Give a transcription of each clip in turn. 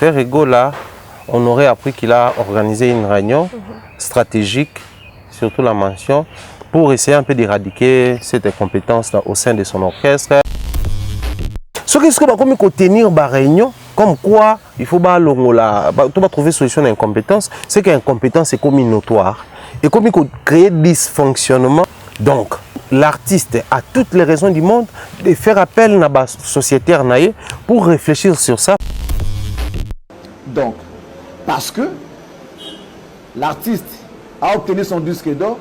Ferrego, là, on aurait appris qu'il a organisé une réunion stratégique, surtout la mention, pour essayer un peu d'éradiquer cette incompétence-là au sein de son orchestre. Ce qui est comme tenir une réunion, comme quoi il faut trouver une solution d'incompétence, c'est qu'incompétence est comme notoire. Et comme il faut créer dysfonctionnement. Donc, l'artiste a toutes les raisons du monde de faire appel à la société pour réfléchir sur ça. Donc, parce que l'artiste a obtenu son disque d'or,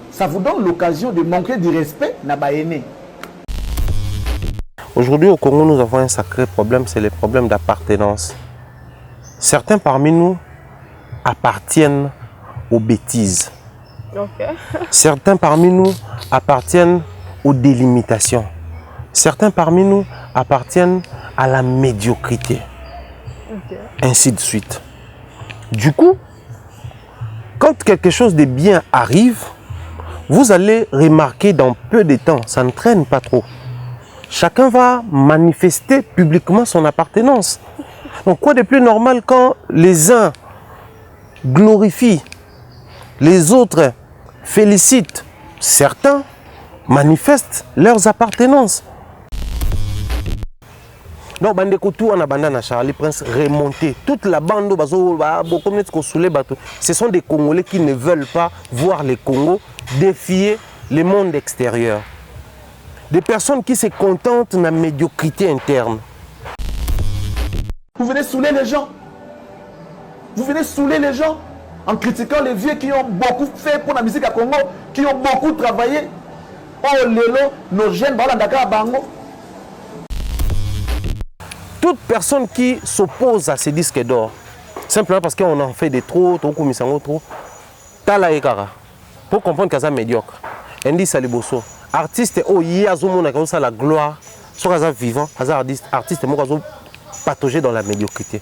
ça vous donne l'occasion de manquer du respect à Baéné. Aujourd'hui au Congo, nous avons un sacré problème, c'est le problème d'appartenance. Certains parmi nous appartiennent aux bêtises. Okay. Certains parmi nous appartiennent aux délimitations. Certains parmi nous appartiennent à la médiocrité. Okay. Ainsi de suite. Du coup, quand quelque chose de bien arrive, vous allez remarquer dans peu de temps, ça ne traîne pas trop. Chacun va manifester publiquement son appartenance. Donc quoi de plus normal quand les uns glorifient, les autres félicitent, certains manifestent leurs appartenances. Donc, Charlie Prince remonter toute la bande, ce sont des Congolais qui ne veulent pas voir les Congos défier le monde extérieur. Des personnes qui se contentent de la médiocrité interne. Vous venez saouler les gens. Vous venez saouler les gens en critiquant les vieux qui ont beaucoup fait pour la musique à Congo, qui ont beaucoup travaillé. Oh lélo, nos jeunes, à Bango. Toute personne qui s'oppose à ces disques d'or, simplement parce qu'on en fait des trop, Tala Ekara, pour comprendre que c'est médiocre. Indi Saliboso, artiste, oh, y a la gloire, soit vivant, artiste, patauger dans la médiocrité.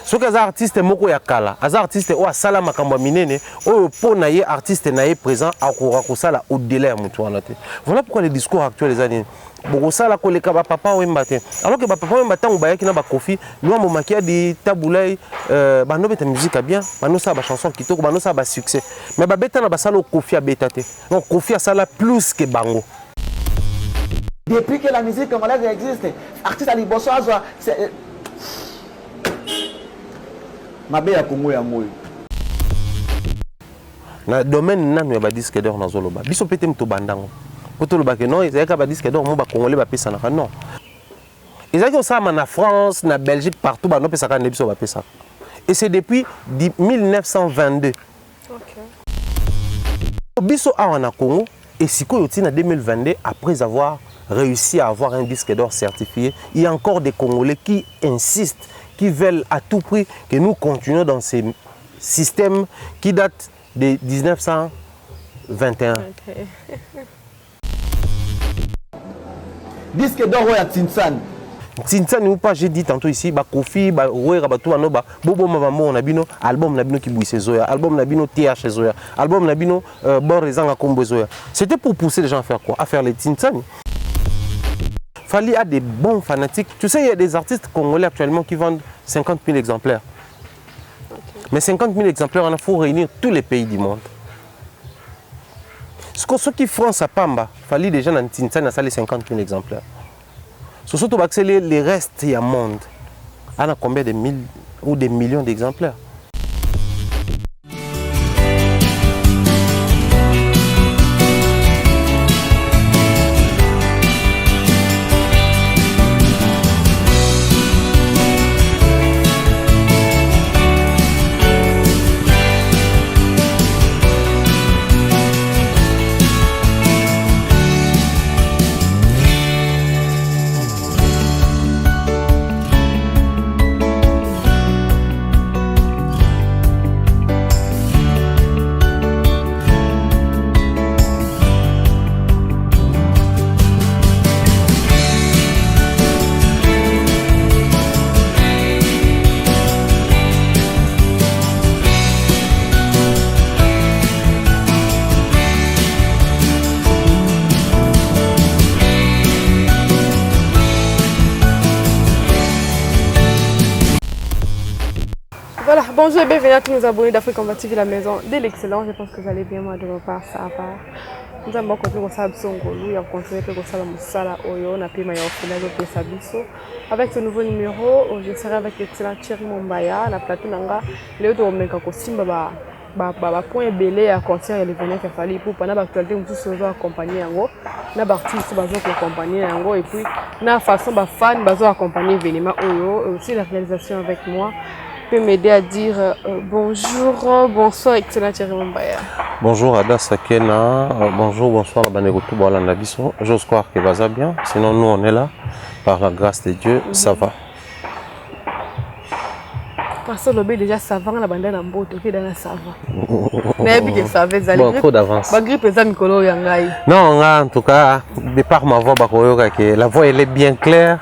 Ce que les artistes moko ya kala, les artistes ou asala makambo minene, ou pour naie artiste naie présent à sala au-delà ya mutu wana te. Voilà pourquoi les discours actuels les années boko sala ko leka ba papa wemba te. Alors que ba papa wemba tango ba yaki na ba kofi, nous mo makia di tabulay ba no beta musique bien, ba no sa ba chanson kitoko, ba no sa ba succès. Mais ba beta na ba sala kofi a beta te. Donc kofi a sala plus que bango. Depuis que la musique congolaise existe, artiste Ali Bosso c'est Mabe ya Congo ya moyo. Na domaine nanu ya ba disque d'or na zoloba. Biso pete mto bandango. Poto loba ke non, ezaka ba disque d'or mo ba congolais ba pesa na non. Ezaki osama na France, na Belgique partout ba no pesa ka nebiso ba pesa. Et c'est depuis 1922. OK. Biso awa na Congo et sikoyo tina 2022 après avoir réussi à avoir un disque d'or certifié, il y a encore des Congolais qui insistent, qui veulent à tout prix que nous continuions dans ces systèmes qui datent de 1921. Okay. Disque d'or à Tinsan. Tinsan ou pas, j'ai dit tantôt ici, ba Kofi, ba Rouera, ba tout anoba, Bobo Mamamo Nabino, album Nabino qui bouille Zoya, album Nabino TH Zoya, album Nabino Borzanga Combo Zoya. C'était pour pousser les gens à faire quoi? À faire les Tinsan. Fali a des bons fanatiques. Tu sais, il y a des artistes congolais actuellement qui vendent 50 000 exemplaires. Okay. Mais 50 000 exemplaires, il faut réunir tous les pays du monde. Ceux qui font sa pamba, Fali déjà dans Tinsan a les 50 000 exemplaires. Surtout pour accélérer les restes du monde. On a combien de mille ou des millions d'exemplaires? Bonjour et bienvenue à tous nos abonnés d'Afrique Combat TV, la maison de l'excellence. Je pense que vous allez bien, moi de ma part, ça va. Nous allons continuer à faire et à continuer à faire Moussala Oyo, na pima ya ofina de Sabiso. Avec ce nouveau numéro, je serai avec l'excellent Thierry Mombaya, la plateau nanga, le de Omeka Kosimba ba point belé à concert et l'événement qui a fallu pour pendant l'actualité nous tous accompagner yango, na artiste bazo accompagner yango et puis na façon ba fan bazo accompagner l'événement Oyo, aussi la réalisation avec moi. Peut m'aider à dire bonjour, bonsoir, excellent Thierry Mombaya. Bonjour Ada Sakena, bonjour, bonsoir Banegotou Bolandabiso. J'ose croire que va bien, sinon nous on est là, par la grâce de Dieu, ça va. Parce que l'obé déjà savant la bande en beau, tu es dans la savant. Mais bien savez, bon, trop d'avance. Ma grippe est à Mikolo Yangai. Non, en tout cas, de par ma voix, la voix elle est bien claire.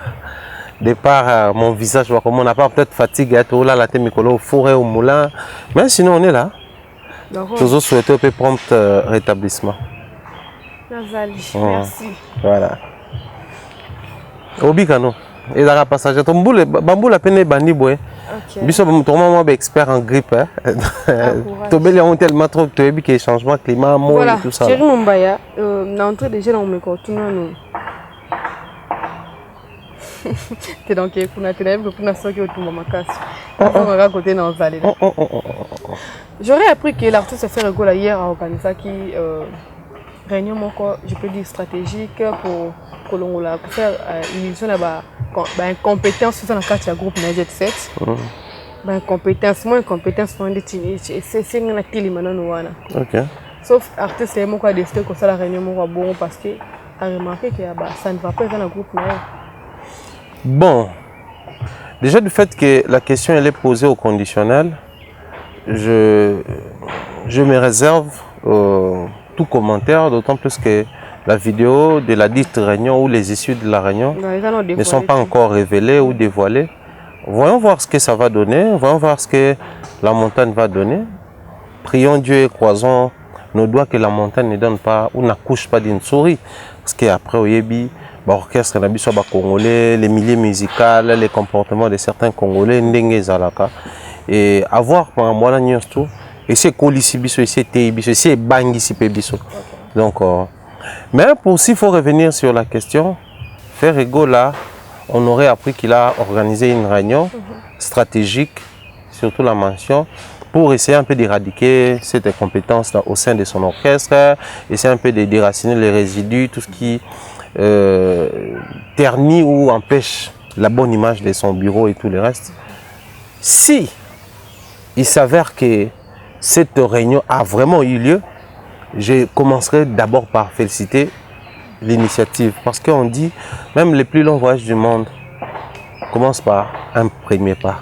De par mon visage, comme on n'a pas peut-être fatigué, là, la tête au four et au moulin. Mais sinon, on est là. Toujours souhaiter un prompt rétablissement. Merci. Voilà. Obikano. Et dans la passage, bambou la peine est bandi boy. Biso moi expert en grippe. Tobeli on tellement trop que tu changement climat, mot et tout ça. Thierry Mombaya, l'entrée déjà dans mes cartons nous. T'es donc j'aurais appris que l'artiste se fait rigoler hier à organiser qui réunion je peux dire stratégique pour faire une mission là-bas compétence sur la carte du groupe Najet 7 compétence moins compétence c'est un télé maintenant sauf artiste c'est moi qui a décidé que ça la réunion bon parce que a remarqué que ça ne va pas dans le groupe Najet. Bon, déjà du fait que la question elle est posée au conditionnel, je me réserve tout commentaire, d'autant plus que la vidéo de la dite réunion ou les issues de la réunion ne sont pas encore révélées ou dévoilées. Voyons voir ce que ça va donner, voyons voir ce que la montagne va donner. Prions Dieu et croisons nos doigts que la montagne ne donne pas ou n'accouche pas d'une souris. Parce qu'après au Yébi, l'orchestre congolais, les milieux musicaux, les comportements de certains Congolais, et avoir pendant moi la tout, et c'est colisibiso, c'est teibiso, c'est bangisipebiso. Donc, mais pour s'il faut revenir sur la question, faire ego là, on aurait appris qu'il a organisé une réunion stratégique, surtout la mention, pour essayer un peu d'éradiquer cette compétence là au sein de son orchestre, essayer un peu de déraciner les résidus, tout ce qui ternit ou empêche la bonne image de son bureau et tout le reste. Si il s'avère que cette réunion a vraiment eu lieu, je commencerai d'abord par féliciter l'initiative parce qu'on dit même les plus longs voyages du monde commencent par un premier pas.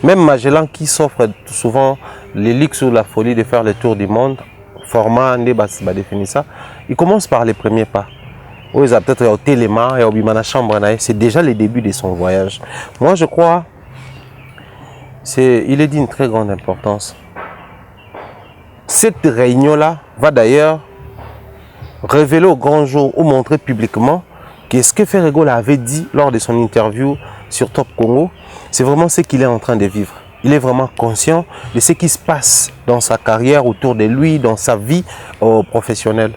Même Magellan qui s'offre souvent les luxes ou la folie de faire le tour du monde, format définit ça, il commence par les premiers pas. Ou ils ont peut-être au téléma et au bimana chambre, c'est déjà le début de son voyage. Moi je crois, il est d'une très grande importance. Cette réunion-là va d'ailleurs révéler au grand jour ou montrer publiquement que ce que Ferregola avait dit lors de son interview sur Top Congo, c'est vraiment ce qu'il est en train de vivre. Il est vraiment conscient de ce qui se passe dans sa carrière, autour de lui, dans sa vie professionnelle.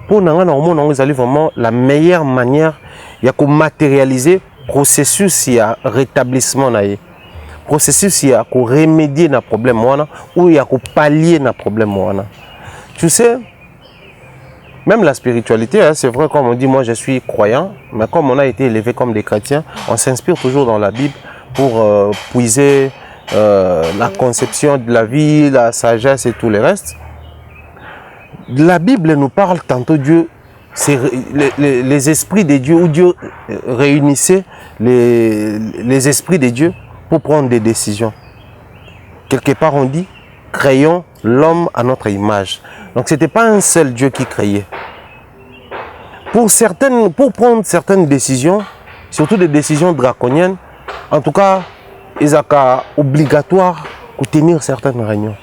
Pour nous, nous allons vraiment la meilleure manière de matérialiser le processus de rétablissement. Le processus de remédier à problème ou de pallier à problème. Tu sais, même la spiritualité, c'est vrai, comme on dit, moi je suis croyant, mais comme on a été élevé comme des chrétiens, on s'inspire toujours dans la Bible pour puiser la conception de la vie, la sagesse et tout le reste. La Bible nous parle tantôt Dieu, c'est les esprits de Dieu, où Dieu réunissait les esprits de Dieu pour prendre des décisions. Quelque part on dit, créons l'homme à notre image. Donc ce n'était pas un seul Dieu qui créait. Pour prendre certaines décisions, surtout des décisions draconiennes, en tout cas, il est obligatoire de tenir certaines réunions.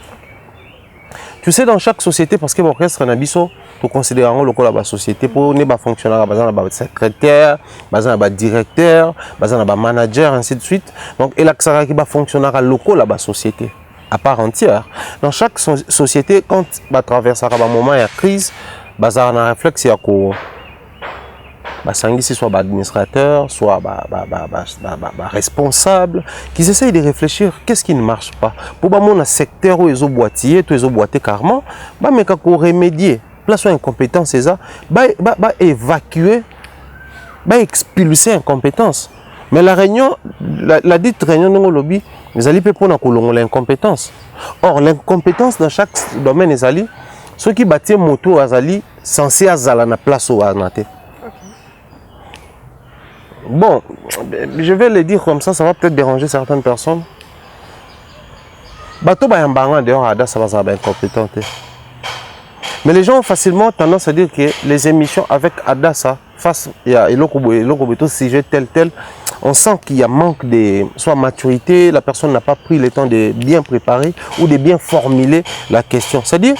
Tu sais, dans chaque société, parce que l'orchestre Nabiso, tu considères la société pour ne pas fonctionner, il secrétaire, directeur, manager, ainsi de suite. Donc, et là, qui va fonctionner la société à part entière. Dans chaque société, quand on traverse un moment de crise, il y a un réflexe, soit administrateur, soit responsable, qui essayent de réfléchir qu'est-ce qui ne marche pas. Pour mon secteur où ils ont boîtier, tous ils ont boité carrément, mais quand on remédier, place incompétence, c'est ça, évacuer, expulser incompétence. Mais la réunion, la dite réunion de lobby, les alliés pour l'incompétence. Or, l'incompétence dans chaque domaine, les alliés, ceux qui battent moto à Zali, censés à la place au Arnaté. Bon, je vais le dire comme ça va peut-être déranger certaines personnes. Bateau Bayambanga dehors à ça va être incompétent. Mais les gens ont facilement tendance à dire que les émissions avec Adassa, face à l'autre sujet tel, on sent qu'il y a manque de soit maturité, la personne n'a pas pris le temps de bien préparer ou de bien formuler la question. C'est-à-dire,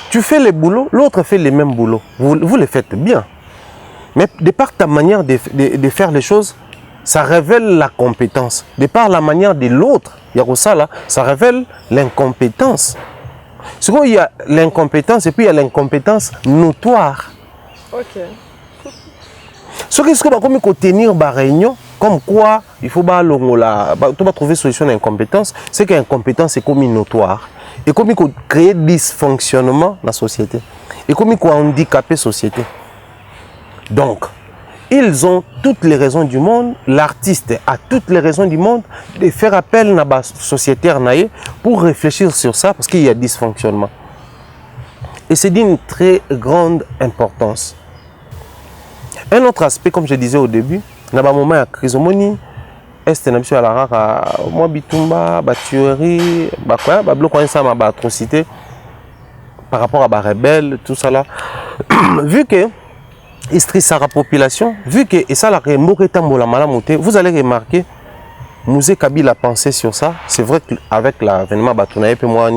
tu fais le boulot, l'autre fait le même boulot. Vous le faites bien. Mais de par ta manière de faire les choses, ça révèle la compétence. De par la manière de l'autre, ça révèle l'incompétence. Souvent, il y a l'incompétence et puis il y a l'incompétence notoire. Ok. Ce qui est comme tenir une réunion, comme quoi il faut trouver solution à l'incompétence, c'est que l'incompétence est comme notoire. Et comme il crée dysfonctionnement dans la société. Et comme il handicaper la société. Donc, ils ont toutes les raisons du monde, l'artiste a toutes les raisons du monde de faire appel à la société pour réfléchir sur ça parce qu'il y a dysfonctionnement. Et c'est d'une très grande importance. Un autre aspect, comme je disais au début, dans le moment de la crise, est à la rare, moi, bitumba, tuerie, atrocité par rapport à la rebelle, tout ça là. Vu que il stresse la population, vu que et ça la vous allez remarquer, Mouzé Kabila a pensé sur ça. C'est vrai qu'avec l'avènement Batonaye et moi,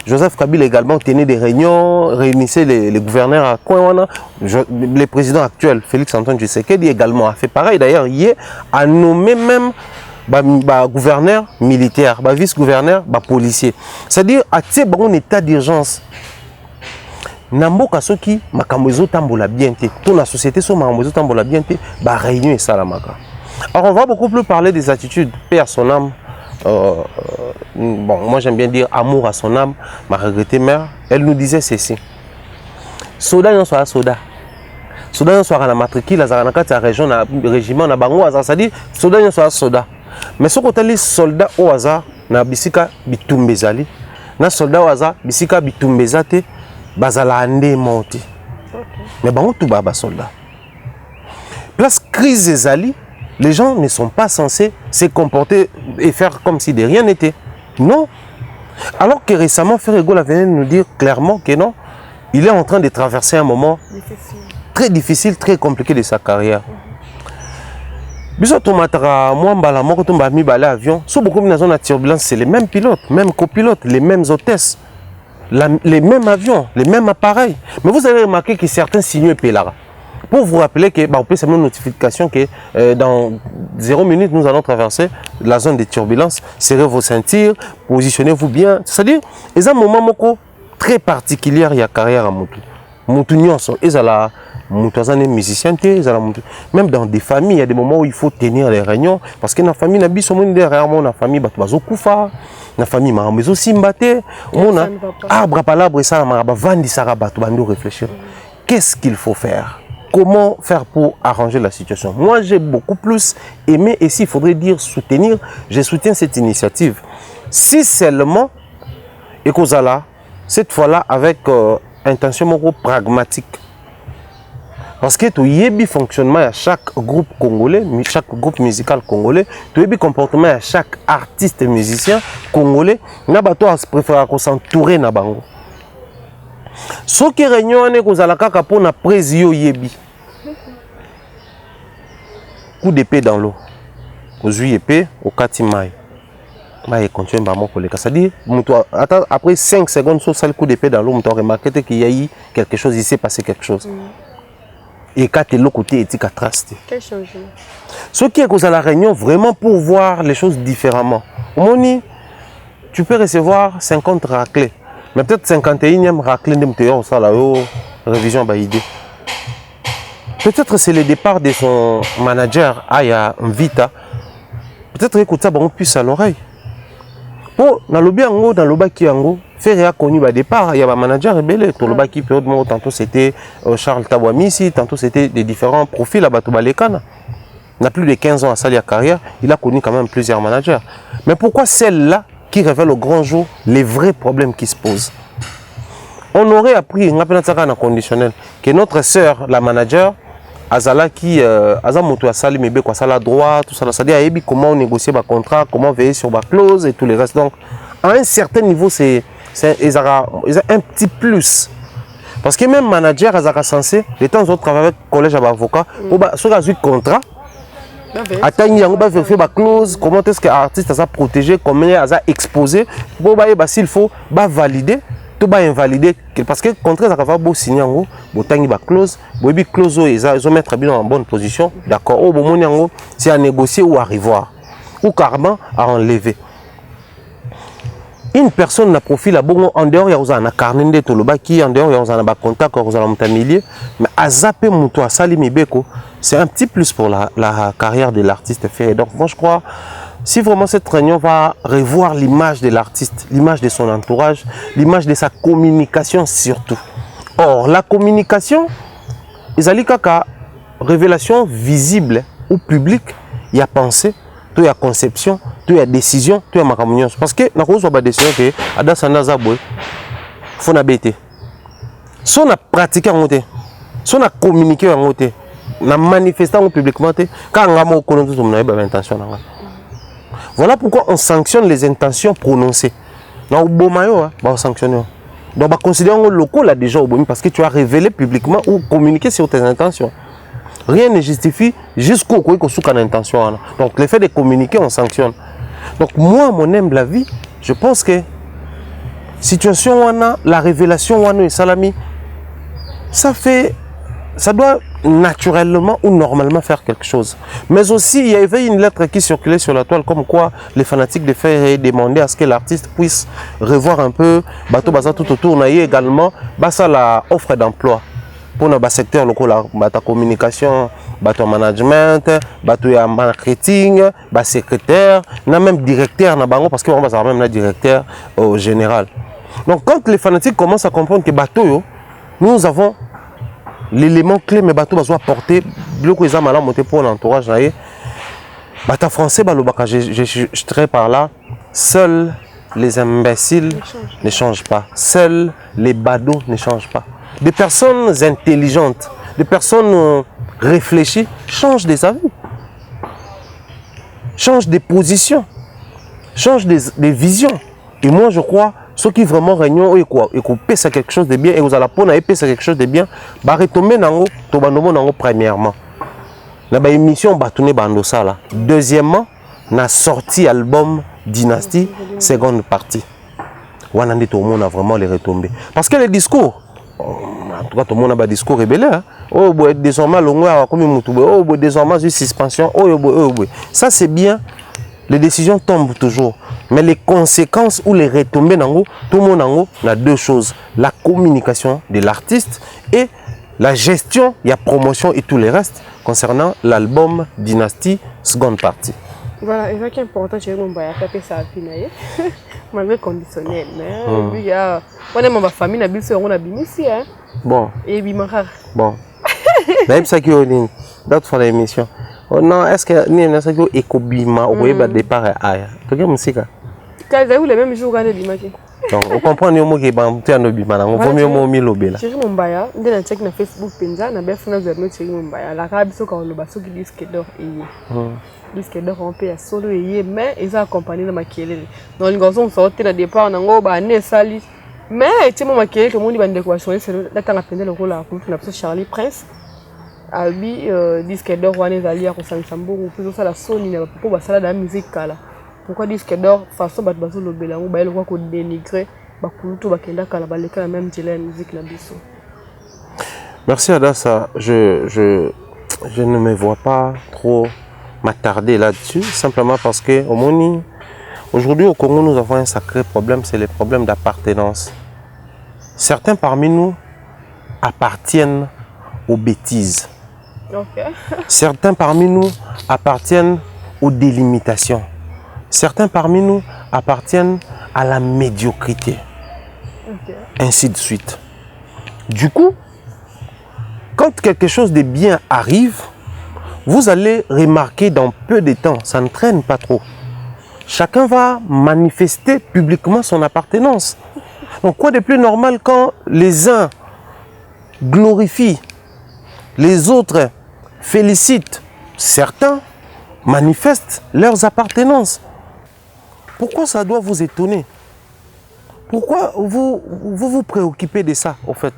Joseph Kabila également tenait des réunions, réunissait les gouverneurs à Kouana. Le président actuel, Félix Antoine Tshisekedi, également a fait pareil. D'ailleurs, il a nommé même gouverneur militaire, vice-gouverneur, policier. C'est-à-dire, à un état d'urgence. Namboka soki makambo tambola bien te toute la société so makambo tambola bien te ba réunion et salamaka. Alors on va beaucoup plus parler des attitudes paix à son âme. Bon, moi j'aime bien dire amour à son âme. Ma regrettée mère, elle nous disait ceci. Soda non soit soda. Soda non soit la matricule la nakati région na régiment na bango aza ça dit soda non soit soda. Mais ce côté les soldats au hasard na bisika bitumbezali. Na soldat au hasard bisika bitumbezate. Bazala ande monté. Mais bon, tout bas soldat. Place crise des alliés, les gens ne sont pas censés se comporter et faire comme si de rien n'était. Non. Alors que récemment, Ferregola venait nous dire clairement que non, il est en train de traverser un moment très difficile, très compliqué de sa carrière. Biso tomatara mwambala moko to mbami balé avion, so beaucoup dans zone de turbulence, c'est les mêmes pilotes, mêmes copilotes, les mêmes hôtesses. Les mêmes avions, les mêmes appareils. Mais vous allez remarquer que certains signaux est là. Pour vous rappeler que, on peut savoir une notification que dans 0 minutes, nous allons traverser la zone de turbulence. Serrez vos ceintures, positionnez-vous bien. C'est-à-dire, il y a un moment très particulier il y a carrière à Moutou. Moutou Nyonso, ils sont musiciens, même dans des familles, il y a des moments où il faut tenir les réunions. Parce que dans la famille, il y a la famille, la famille m'a mais aussi mbaté on a arbre palabre et ça m'a vandi saraba tu vas nous réfléchir qu'est-ce qu'il faut faire, comment faire pour arranger la situation. Moi j'ai beaucoup plus aimé et s'il faudrait dire soutenir, je soutiens cette initiative si seulement et qu'on a là cette fois-là avec intention pragmatique. Parce que tu y a un fonctionnement à chaque groupe congolais, chaque groupe musical congolais, tu y a un comportement à chaque artiste et musicien congolais, n'a pas toi préférer s'entourer na bango. Ce qui réunion est que la kaka pour na présio yebi. Coup d'épée dans l'eau. Aux épée au katimai. il continue à monter. C'est-à-dire, après 5 secondes, sur le coup d'épée dans l'eau, on a remarqué qu'il y a eu quelque chose, il s'est passé quelque chose. Et quand tu es l'autre côté, tu as tracé. Quel changement? Ce qui est cause à la réunion, vraiment pour voir les choses différemment. Au Moni, tu peux recevoir 50 raclés, mais peut-être 51e raclé de MTO, ça là, révision à idée. Peut-être c'est le départ de son manager, Aya Vita. Peut-être écoute ça, on puisse à l'oreille. Pour dans le bien, dans le bas qui en faire a connu au départ, il y a un manager rebelle. Dans le bas qui tantôt c'était Charles Tawamisi, tantôt c'était des différents profils à Batobalekana. Il a plus de 15 ans à sa carrière, il a connu quand même plusieurs managers. Mais pourquoi celle-là qui révèle au grand jour les vrais problèmes qui se posent? On aurait appris, on appelle ça en conditionnel, que notre sœur, la manager, Azala qui Azamoto Asali Mebe quoi ça la droit tout ça c'est-à-dire comment négocier un contrat, comment veiller sur ma clause et tout le reste. Donc à un certain niveau c'est ils ont un petit plus parce que même manager Azara censé les temps autres travailler avec collège avocat pour sur un contrat atteindre on va faire ma clause, comment est-ce que l'artiste a protégé, comment il a exposé pour s'il faut valider tout va invalider parce que le contrat ça va beau signer en haut beau tangi ba clause beau bi clause ils ont mettre bien en bonne position d'accord au bon moment c'est à négocier ou à revoir ou carrément à enlever. Une personne n'a profil à bon en dehors il y a un carnet de toloba qui en dehors il y a un contact aux alentamiliers mais à zapper muto à salimi beko c'est un petit plus pour la carrière de l'artiste fait. Donc moi je crois si vraiment cette réunion va revoir l'image de l'artiste, l'image de son entourage, l'image de sa communication surtout. Or, la communication, il y a une révélation visible ou publique, il y a pensée, il y a conception, il y a décision, il y a ma communion. Parce que nous avons des décisions que Adasana Zaboué, il faut n'abêter. Si on a pratiqué en côté, si on a communiqué en côté, on a manifesté publiquement, quand on a une intention. Voilà pourquoi on sanctionne les intentions prononcées. Donc, on sanctionne. Donc, on considère le local là déjà parce que tu as révélé publiquement ou communiqué sur tes intentions. Rien ne justifie jusqu'au coup qu'on a une intention. Donc, le fait de communiquer, on sanctionne. Donc, moi, mon humble avis, je pense que situation, la révélation, et salami, ça doit naturellement ou normalement faire quelque chose. Mais aussi, il y avait une lettre qui circulait sur la toile comme quoi les fanatiques de faire demander à ce que l'artiste puisse revoir un peu bateau bazar tout autour également la offre d'emploi pour le secteur local, la communication, bateau management, bateau marketing, secrétaire, même directeur parce qu'on va même la directeur au général. Donc quand les fanatiques commencent à comprendre que bateau nous avons l'élément clé, mais bateau va porter beaucoup de mal à monter pour l'entourage. Bateau français, je traite par là. Seuls les imbéciles ne changent pas. Seuls les badauds ne changent pas. Des personnes intelligentes, des personnes réfléchies changent des avis, changent des positions, changent des visions. Et moi, je crois. Ceux qui vraiment réunion et pèsent quelque chose de bien et vous allez pour pèsent quelque chose de bien, bah retomber nango to bandomo nango premièrement. Na ba émission ba tourner bando ça là. Deuxièmement, na sorti album Dynastie seconde partie. Wanande tout le monde a vraiment les retombées. Parce que les discours en tout cas tout le monde a un discours rebelle hein. Oh boy désormais longue comme mutu oh boy désormais juste suspension oh boy. Ça c'est bien. Les décisions tombent toujours. Mais les conséquences ou les retombées, tout le monde a deux choses. La communication de l'artiste et la gestion, il y a promotion et tout le reste concernant l'album Dynastie, seconde partie. Voilà, et ça qui est important, c'est que je taper ça à finir. Malgré conditionnel. Mais il y a ma famille, on a ici. Bon. Et bimara. Bon. D'ailleurs, ça qui est en d'autres fois l'émission. Oh non, est-ce que ni un ça qui est écobima ou est départ à aya. Tu vois musique. Quand vous le même jour gagne bimaki. Donc on comprend ni mot qui ba mtu anobima na on vaut mieux mot milobela. Chéri Mumbaya, ndé na check na Facebook penza na be funa zerno chéri Mumbaya. La ka biso ka oloba soki disque d'or et disque d'or on peut solo et mais ils ont accompagné na makelele. Donc les garçons sortent na départ na ngo ba ne sali. Mais tu mo makelele que mon bande de quoi c'est la tanga pendant le rôle à na Charlie Prince. Albi disque d'or wana ezali ya kosanisa mbongo mpo ezosala soni na bapopo basala na musique kala pourquoi disque d'or façon bat bazo lobela ou ba eloko ko dénigrer ba kulutu ba kenda kala ba leka la même délai musique na biso. Merci Adassa, je ne me vois pas trop m'attarder là-dessus, simplement parce que aujourd'hui au Congo nous avons un sacré problème, c'est le problème d'appartenance. Certains parmi nous appartiennent aux bêtises. Okay. Certains parmi nous appartiennent aux délimitations. Certains parmi nous appartiennent à la médiocrité. Okay. Ainsi de suite. Du coup, quand quelque chose de bien arrive, vous allez remarquer dans peu de temps, ça ne traîne pas trop. Chacun va manifester publiquement son appartenance. Donc quoi de plus normal quand les uns glorifient, les autres félicitent, certains manifestent leurs appartenances. Pourquoi ça doit vous étonner? Pourquoi vous préoccupez de ça, au fait?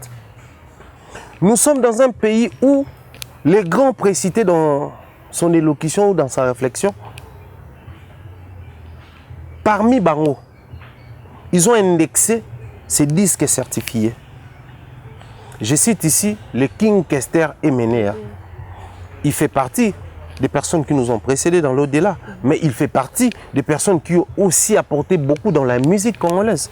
Nous sommes dans un pays où les grands précités dans son élocution ou dans sa réflexion, parmi Bango, ils ont indexé ces disques certifiés. Je cite ici le King Kester Emenea. Il fait partie des personnes qui nous ont précédés dans l'au-delà, mais il fait partie des personnes qui ont aussi apporté beaucoup dans la musique congolaise.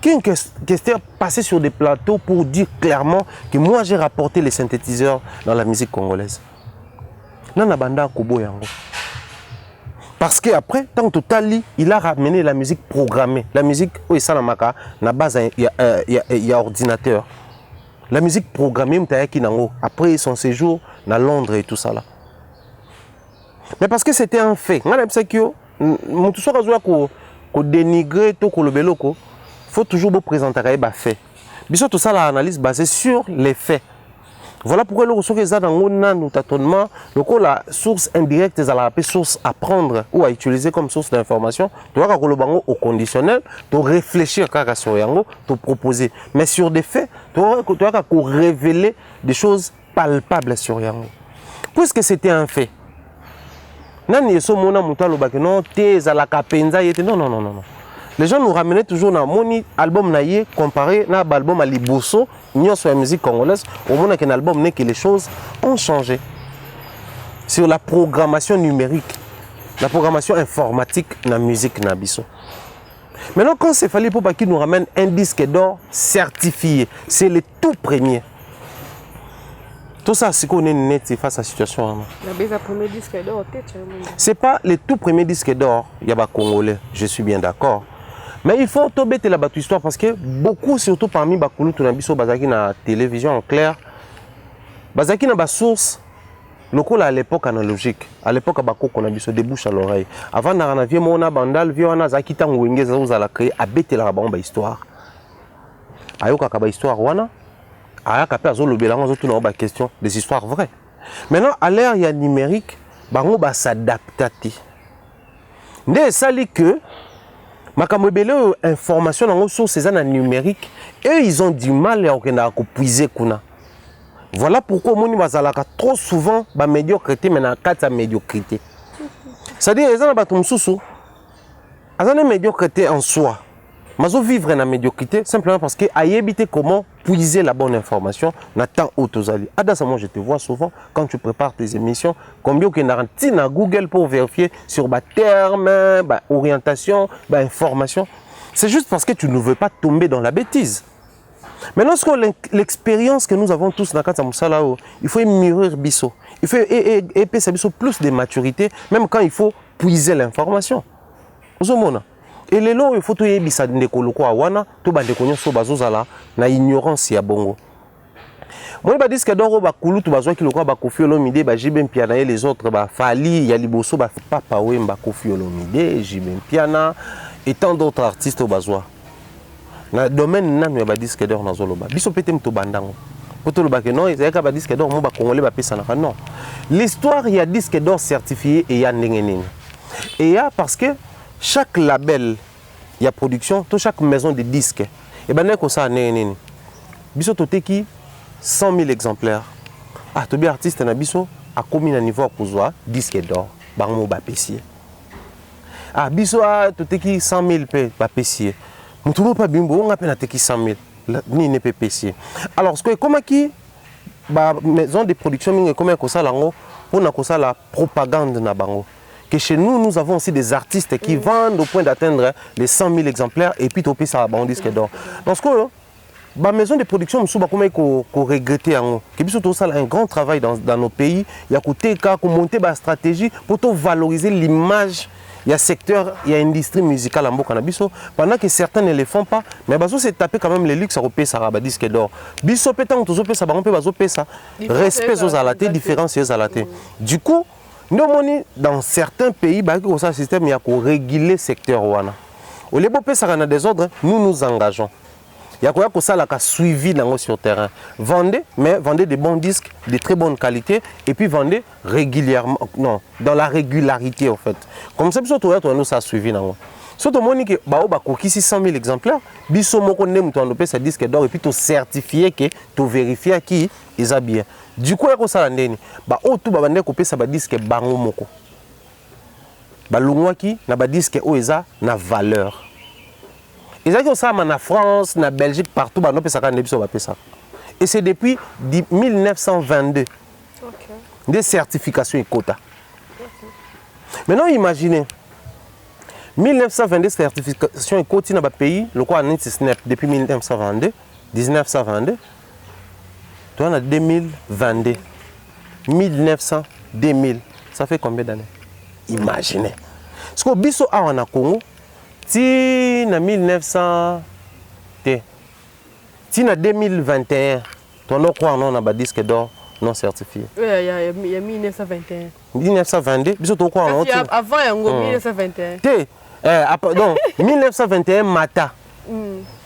King Kester passait sur des plateaux pour dire clairement que moi j'ai rapporté les synthétiseurs dans la musique congolaise. Nana Banda Kobo Yango. Parce qu'après, tant total, il a ramené la musique programmée. La musique, où il na base, il y a ordinateur. La musique programmée, après son séjour à Londres et tout ça là. Mais parce que c'était un fait. Il faut dénigrer tout le beloko. Il faut toujours présenter les faits. Bisous tout ça l'analyse basée sur les faits. Voilà pourquoi le ressource est dans le tâtonnement, la source indirecte est la source à prendre ou à utiliser comme source d'information. Tu vas au conditionnel, tu réfléchir sur yango, tu proposer. Mais sur des faits, tu vas révéler des choses palpables sur yango. Puisque c'était un fait. Non, les gens nous ramenaient toujours dans mon album naïe comparé à l'album à Liboso, nous sur la musique congolaise, au moment qu'un album n'est que les choses ont changé. Sur la programmation numérique, la programmation informatique dans la musique nabiso. Maintenant, quand c'est fallu pour qu'ils nous ramènent un disque d'or certifié, c'est le tout premier. Tout ça, c'est qu'on est net face à la situation. C'est pas le tout premier disque d'or, il y a pas congolais, je suis bien d'accord. Mais il faut tomber la batte histoire parce que beaucoup, surtout parmi Bakulu, tout le bazaki na télévision en clair, bazaki na ba source, local à l'époque analogique, à l'époque Bako qu'on a biso de bouche à l'oreille. Avant na vie mona bandal, vie wana zaki tango wenge za uzala créer abete la ba histoire. Ayoka ka ba histoire wana, ayaka pe azo lobela ngo tout na ba question des histoires vraies. Maintenant à l'ère ya numérique, bango ba s'adaptati. Ndé sali que makamobele information dans sur ces années numériques et ils ont du mal à puiser kuna. Voilà pourquoi moni bazalaka trop souvent ba médiocrité mais na kata médiocrité. C'est-à-dire les gens batum susu azana médiocrité en soi. Mazo vivre na médiocrité simplement parce que ayebité comment puiser la bonne information na temps autozali. Adassa moi je te vois souvent quand tu prépares tes émissions combien que na Google pour vérifier sur ba terme, ba orientation, ba information. C'est juste parce que tu ne veux pas tomber dans la bêtise. Mais lorsque l'expérience que nous avons tous dans Kata Moussala, il faut mûrir biso. Il faut épaisser biso plus de maturité même quand il faut puiser l'information. Et les lois, il faut que tu aies des colocos à wana, tu vas te connaître sur bazozala, na ignorance ya bongo. Moi, je dis que dans le Kulu, tu vas voir que le roi Bakofi Olomide, Jibem Piana et les autres, Fali, Yaliboso, Papa Wem, Bakofi Olomide, Jibem Piana et tant d'autres artistes au Bazois. Dans le domaine, nous avons dit que dans le Zoloba. Biso Petem Tobandango. Pour tout le bac, non, il y a des disques d'or, non. L'histoire, il y a des disques d'or certifiés et il y a Nengenin. Et il y a parce que chaque label, il y a production, chaque maison de disques, et bien, ça, biso toteki 100 000 exemplaires. Ah, tu es artiste, na biso, a commis un niveau à disque d'or, bango bapessier. ah biso toteki 100 000 pe ba pesier mutumo pa bimbo on appelle teki 100 000 ni ne pe pesier alors ce que comment qui ba maison de production mingi comme ko sala ngo on a ko sala propagande na bango que chez nous avons aussi des artistes qui vendent au point d'atteindre les 100 000 exemplaires et puis topé ça ba on disque d'or donc ce que ba maison de production musu ba comment ko regretter ngo que biso to sala un grand travail dans nos pays ya ko teka ko monter ba stratégie pour to valoriser l'image. Il y a secteur, il y a industrie musicale en Mboka na biso pendant que certains ne le font pas mais bazo c'est taper quand même les luxe européens ça ba disque d'or biso pétant tozo pesa ba on peut bazo pesa respect aux alaté différence aux alaté du coup nous moni dans certains pays ba ko ça système il y a ko réguler secteur wana au lieu pesa na des ordres nous engageons. Il y a quoi que ça la suivi sur terrain. Vendez, mais vendez des bons disques de très bonne qualité et puis vendez régulièrement, non, dans la régularité en fait. Comme ça, nous ça suivi nango. Surtout moni que ba koki 600 000 exemplaires, biso moko nem to andope sa disque d'or et puis to certifier que to vérifier qui ils a bien. Du coup ko ça ndeni ba o tout ba bande ko pesa ba disque bango moko. Ba longwa ki na ba disque o eza na valeur. Ils ont ça en France, en Belgique, partout, et c'est depuis 1922 des certifications et quotas. Maintenant, imaginez, 1922 certifications et quotas dans le pays, le quoi en SNEP depuis 1922, toi on a 2022, 1900, 2000, ça fait combien d'années? Imaginez. Ce que biso a en Congo, si en 1900, si en 2021, tu as quoi on a un disque d'or non certifié? Oui, il y a 1921. 1922, tu as quoi avant, il y a 1921. Donc, 1921, Mata.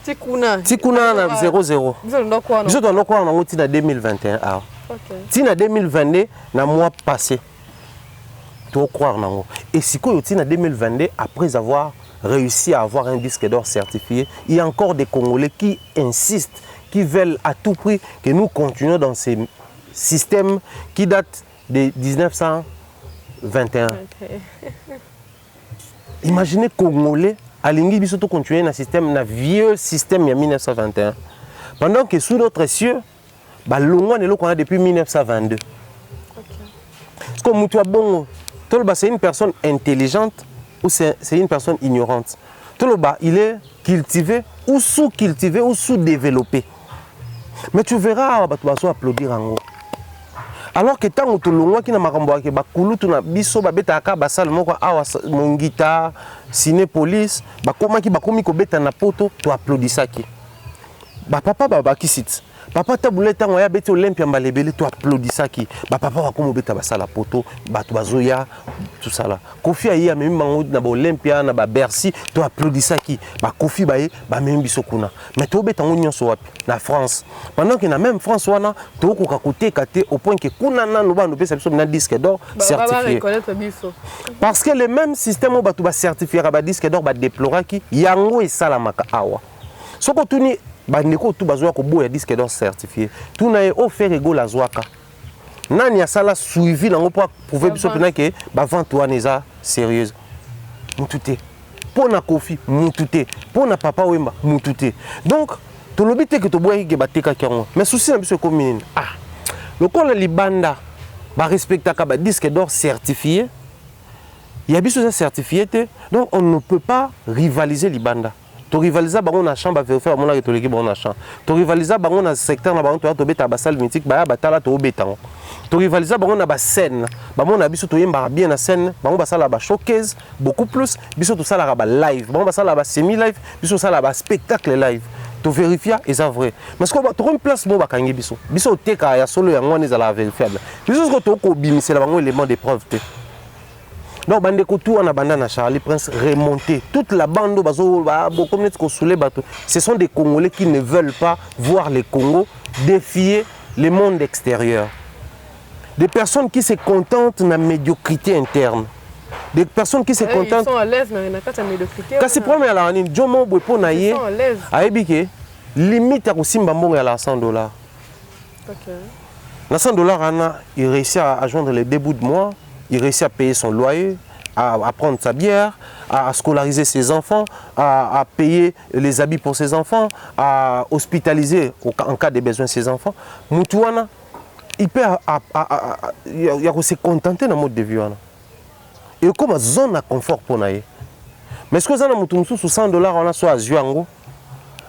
Tikuna 00. Tu as quoi en 2021? Si en 2022, dans le mois passé, tu as croire en et si tu as en 2022, après avoir réussi à avoir un disque d'or certifié, il y a encore des Congolais qui insistent, qui veulent à tout prix que nous continuions dans ces systèmes qui datent de 1921. Imaginez Congolais, à l'Ingui, biso continuer dans système, dans vieux système de 1921. Pendant que sous d'autres cieux, qu'on a depuis 1922. Comme bon, c'est une personne intelligente ou c'est une personne ignorante. Toloba, il est cultivé ou sous-cultivé ou sous-développé. Mais tu verras, tu vas applaudir en haut. Alors que tant que tu as mon guitare, Cinépolis, tu applaudis ça. Papa, qui cite. Papa tabule tango ya beti Olympia mbalebele tu applaudis ça qui papa va comme beta basala poto batu bazoya tout ça là Kofi ayi même mango na Olympia na ba Bercy tu applaudis ça qui ba Kofi baye ba même biso kuna mais to beta nyonso wapi na France pendant que na même France wana to ko kakote kate au point que kuna na no ba no pesa biso na disque d'or certifié parce que le même système où batu ba certifier ba disque d'or ba déplorer qui yango esalamaka awa soko tuni bandeko tout bazoa ko boya disque d'or certifié tout na offert ego la zoaka nani asala suivi nango pour prouver biso pena que ba vente wana eza sérieuse mutute pona Kofi mutute pona Papa Wemba mutute donc to lobite que to boya ke bateka kango mais souci na biso ko minine le kola libanda ba respectaka ba disque d'or certifié il y a biso certifié donc on ne peut pas rivaliser libanda. Tu rivalises dans la chambre, tu fais mon tu l'équipe dans la chambre. Tu rivalises dans le secteur, tu as bêta la salle mythique, tu as bêta tu bêta. Tu rivalises dans la scène, tu as biso tu bien la scène, tu as la showcase beaucoup plus, biso tu la live, tu as la semi live, biso la spectacle live. Tu vérifies et c'est vrai. Mais ce que tu as une place pour bakangi biso. Biso teka ya solo ya ngone za la vérifiable. Biso ce que tu ko bimisé la bango élément d'épreuve. Donc, Charlie Prince remonté. Toute la bande, ce sont des Congolais qui ne veulent pas voir les Congos défier le monde extérieur. Des personnes qui se contentent de la médiocrité interne. Des personnes qui se contentent. Ils sont à l'aise, mais il n'y a pas de médiocrité. Quand c'est premier, ils sont à l'aise. Limite à $100. $100, il réussit à joindre les débuts de mois. Il réussit à payer son loyer, à prendre sa bière, à scolariser ses enfants, à payer les habits pour ses enfants, à hospitaliser en cas de besoin ses enfants. Moutouana, il peut se contenter dans le mode de vie. Et comme zone de confort pour nous. Mais ce que vous avez sous $100, on a soit à Zuango,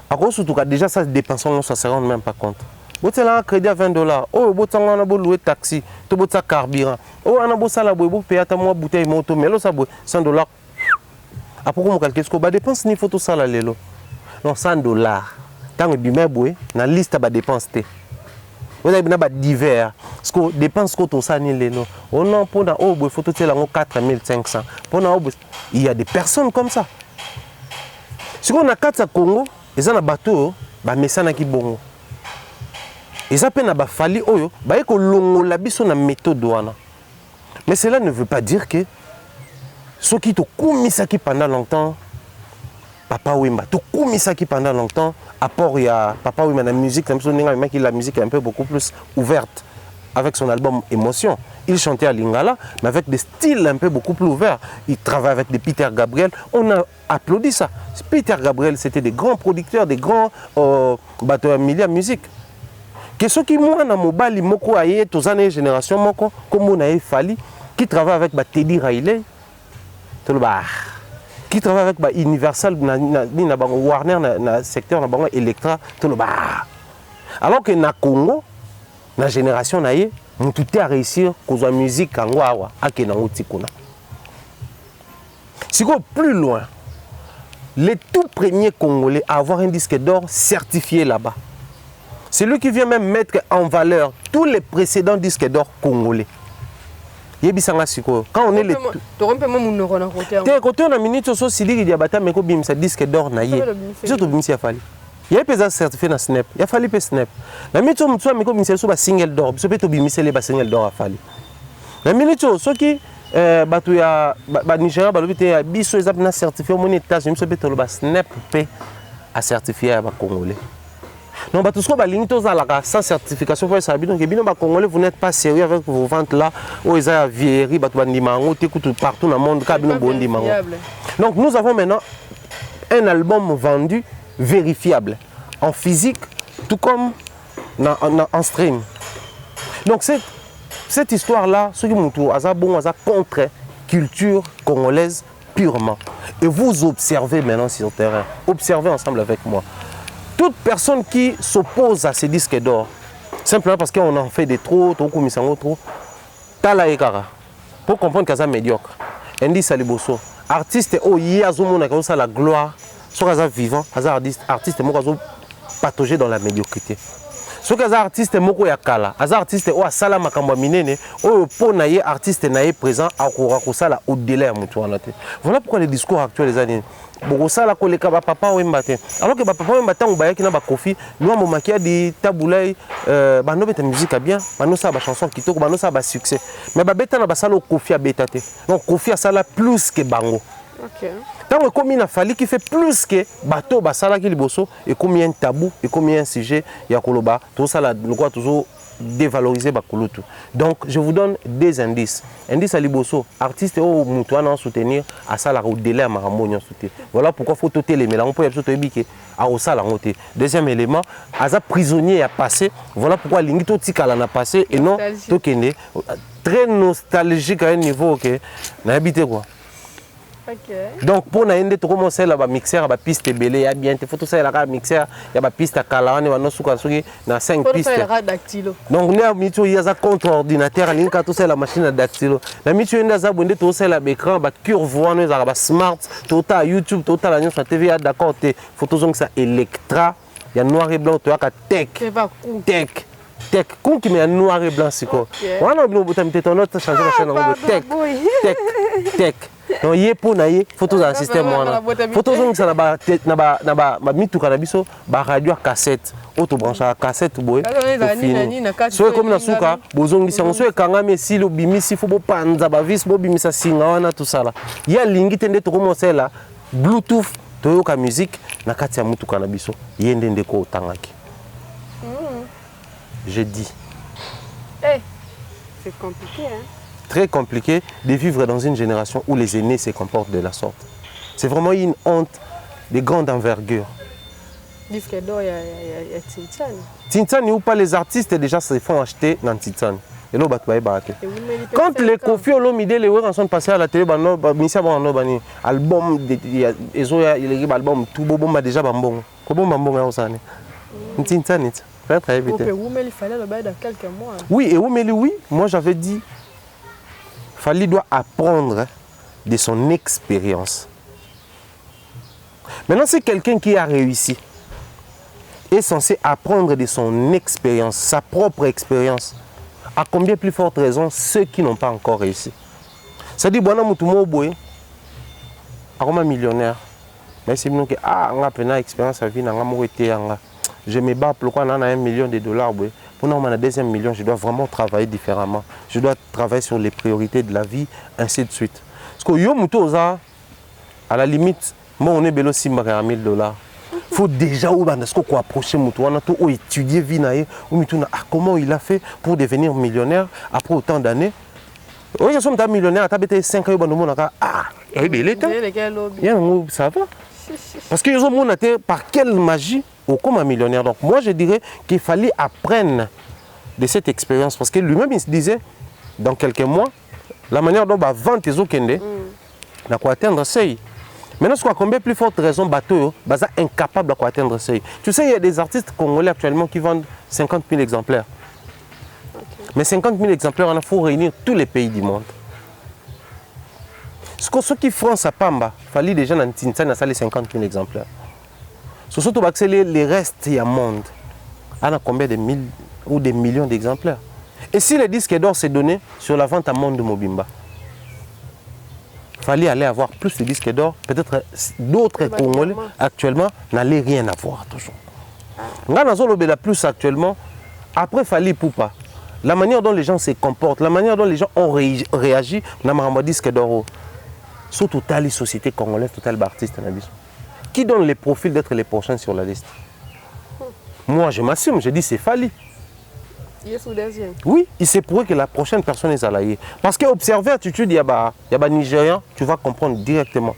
à cause de déjà ça dépense, ça ne se rend même pas compte. Vous avez un crédit à $20. Oh, vous avez loué taxi, vous avez carburant. Oh, on a payé une bouteille de moto, mais là, ça $100. Après, vous calculez ce que vous dépense, ni photo ça là. Non, $100. Tant que vous avez une liste de dépenses. Vous avez des divers. Ce que dépenses que vous avez, on a pour une photo de 4500. Il y a des personnes comme ça. Si on a 4 Congo, ils ont un bateau, ils ont un bongo. Ils ont un fali, ils ont une méthode. Mais cela ne veut pas dire que ceux qui ont commis ça pendant longtemps, Papa Wemba, tu as commis ça pendant longtemps, apport il y a Papa Wemba, la musique, la musique est un peu beaucoup plus ouverte avec son album Émotion. Il chantait à Lingala, mais avec des styles un peu beaucoup plus ouverts. Il travaille avec des Peter Gabriel. On a applaudi ça. Peter Gabriel, c'était des grands producteurs, des grands bateaux à milliers de musique. Que ceux qui moi dans mon bali moko aye tous années génération moko comme on a Fali qui travaille avec Teddy Riley, qui travaille avec Universal, Warner, na secteur na Electra, tout le alors que na Congo, na génération na ye, on tout a réussir cause la musique en wawa, ake na utikuna. Si on plus loin, les tout premiers Congolais à avoir un disque d'or certifié là-bas. C'est lui qui vient même mettre en valeur tous les précédents disques d'or congolais. Quand on est les côté on a minute sur Sili Diabata mais ko bimisa disque d'or na ye. Surtout bimisa fali. Il y a des certifiés na Snap. Il y a fallu pe Snap. La minute on soit mais ko bimisa so ba single d'or, so peut bimisa les ba single d'or a fali. La minute so qui batu ya ba Nigeria ba lobité ya biso ezap na certifié mon États-Unis so peut ba Snap pe a certifié ba congolais. Non, tout ce que vous avez sans certification, donc les Congolais, vous n'êtes pas sérieux avec vos ventes là, où ils ont vieilli, partout dans le monde. Donc nous avons maintenant un album vendu vérifiable, en physique, tout comme en stream. Donc cette histoire-là, ce qui est contre culture congolaise purement. Et vous observez maintenant sur le terrain, observez ensemble avec moi. Toute personne qui s'oppose à ces disques d'or, simplement parce qu'on en fait des trop, tala ekara. Pour comprendre que c'est médiocre. Indi Saliboso, artiste oh yazomona comme ça la gloire, soit vivant, artiste moko patauger dans la médiocrité. Ce que artiste moko ya kala, artiste o asala makambo minene, o po na ye artiste na ye présent akora ko sala au-delà ya mutu wana te. Voilà pourquoi les discours actuels les années bokosala koleka ba papa Wemba te. Alors que ba papa Wemba tango bayaki na ba Kofi, nous mo makia di tabulay bano beta musique bien, bano sa ba chanson kitoko, bano sa ba succès. Mais ba beta na ba sala Kofi a beta te. Donc Kofi a sala plus que bango. OK. Tant que il a fallu qui fait plus que bateau basala qui liboso et combien un tabou et combien un sujet ya koloba tout ça là le quoi toujours dévaloriser bakulutu. Donc je vous donne des indices. Indice à liboso artiste au mutuana soutenir à ça la au-delà maramonion soutenir. Voilà pourquoi faut toter les mélanges pour y biquer à ça la monter. Deuxième élément, asa prisonnier a passé. Voilà pourquoi l'ingito tikala na passé et non tokende très nostalgique à un niveau que na habité quoi. Okay. Donc pour naende to commencer là ba mixeur ba piste belé ya bien te faut tout ça la mixeur ya ba piste kala wana wana suka suki na 5 pistes. Donc ne mito ya za contre ordinateur linka tout ça la machine à dactylo. Na mito enda za bonde to ça la écran ba curve wana za ba smart total YouTube total la sur TV d'accord te photos donc ça Electra ya noir et blanc to ka tech. Tech comme qui met noir et blanc c'est quoi. Wana no botamite ton autre changer la chaîne de tech. Non, il y a pour naïe photo dans le système moi. Photo donc ça na ba mituka na biso ba radio cassette. Auto branche à cassette boy. So comme na suka bozongi sango so ekanga mesi lo bimisi fo bo panza ba vis bo bimisa singa wana tout ça là. Il y a lingi tende to commencer là Bluetooth to yoka musique na kati ya mutuka na biso. Yende ndeko otangaki. Je dis. Eh, c'est compliqué hein. très compliqué de vivre dans une génération où les aînés se comportent de la sorte. C'est vraiment une honte de grande envergure. Disque d'or, il y a Tintane. Tintane ou pas, les artistes déjà se font acheter dans Tintane. Et là, quand les Kofi Olomide, les gens sont passés à la télé, album, album, tout bon, déjà bon. Comment bon, ça Tintane, très très vite. Il fallait le bail dans quelques mois. Oui, et oui, moi j'avais dit, Fally doit apprendre de son expérience. Maintenant, c'est quelqu'un qui a réussi. Est censé apprendre de son expérience, sa propre expérience. À combien plus forte raison ceux qui n'ont pas encore réussi. C'est-à-dire, bon, je suis millionnaire. Mais c'est que j'ai une expérience à vie, je me bats pourquoi on a $1 million. Pour nous, on a un deuxième million, je dois vraiment travailler différemment. Je dois travailler sur les priorités de la vie, ainsi de suite. Parce que à la limite, moi, on est bello $1 000. Il faut déjà approcher ou étudier comment il a fait pour devenir millionnaire après autant d'années. Oui, je suis millionnaire, tu as 5 ans, ça va. Parce que les gens par quelle magie ou comme un millionnaire. Donc moi je dirais qu'il fallait apprendre de cette expérience. Parce que lui-même il se disait, dans quelques mois, la manière dont on va vendre tes okende, on va atteindre ça. Maintenant, ce qu'on a combien plus forte raison, bateau, sont incapables d'atteindre ça. Tu sais, il y a des artistes congolais actuellement qui vendent 50 000 exemplaires. Okay. Mais 50 000 exemplaires, il faut réunir tous les pays du monde. Ceux qui font ça, Pamba, il fallait déjà dans Tintane, ça les 50 000 exemplaires. Surtout, accélérer les restes du monde. On a combien de mille ou des millions d'exemplaires. Et si le disque d'or s'est donné sur la vente à monde de Mobimba, il fallait aller avoir plus de disques d'or. Peut-être d'autres Congolais actuellement n'allaient rien avoir toujours. La plus actuellement, après Fally Poupa, la manière dont les gens se comportent, la manière dont les gens ont réagi, on a un disque d'or. Sur toute la société congolaise, tout l'artiste, qui donne les profils d'être les prochains sur la liste. Moi, je m'assume, je dis c'est Fally. Oui, il s'est prouvé que la prochaine personne est Zalaïe. Parce qu'observer l'attitude, il y a des Nigériens, tu vas comprendre directement.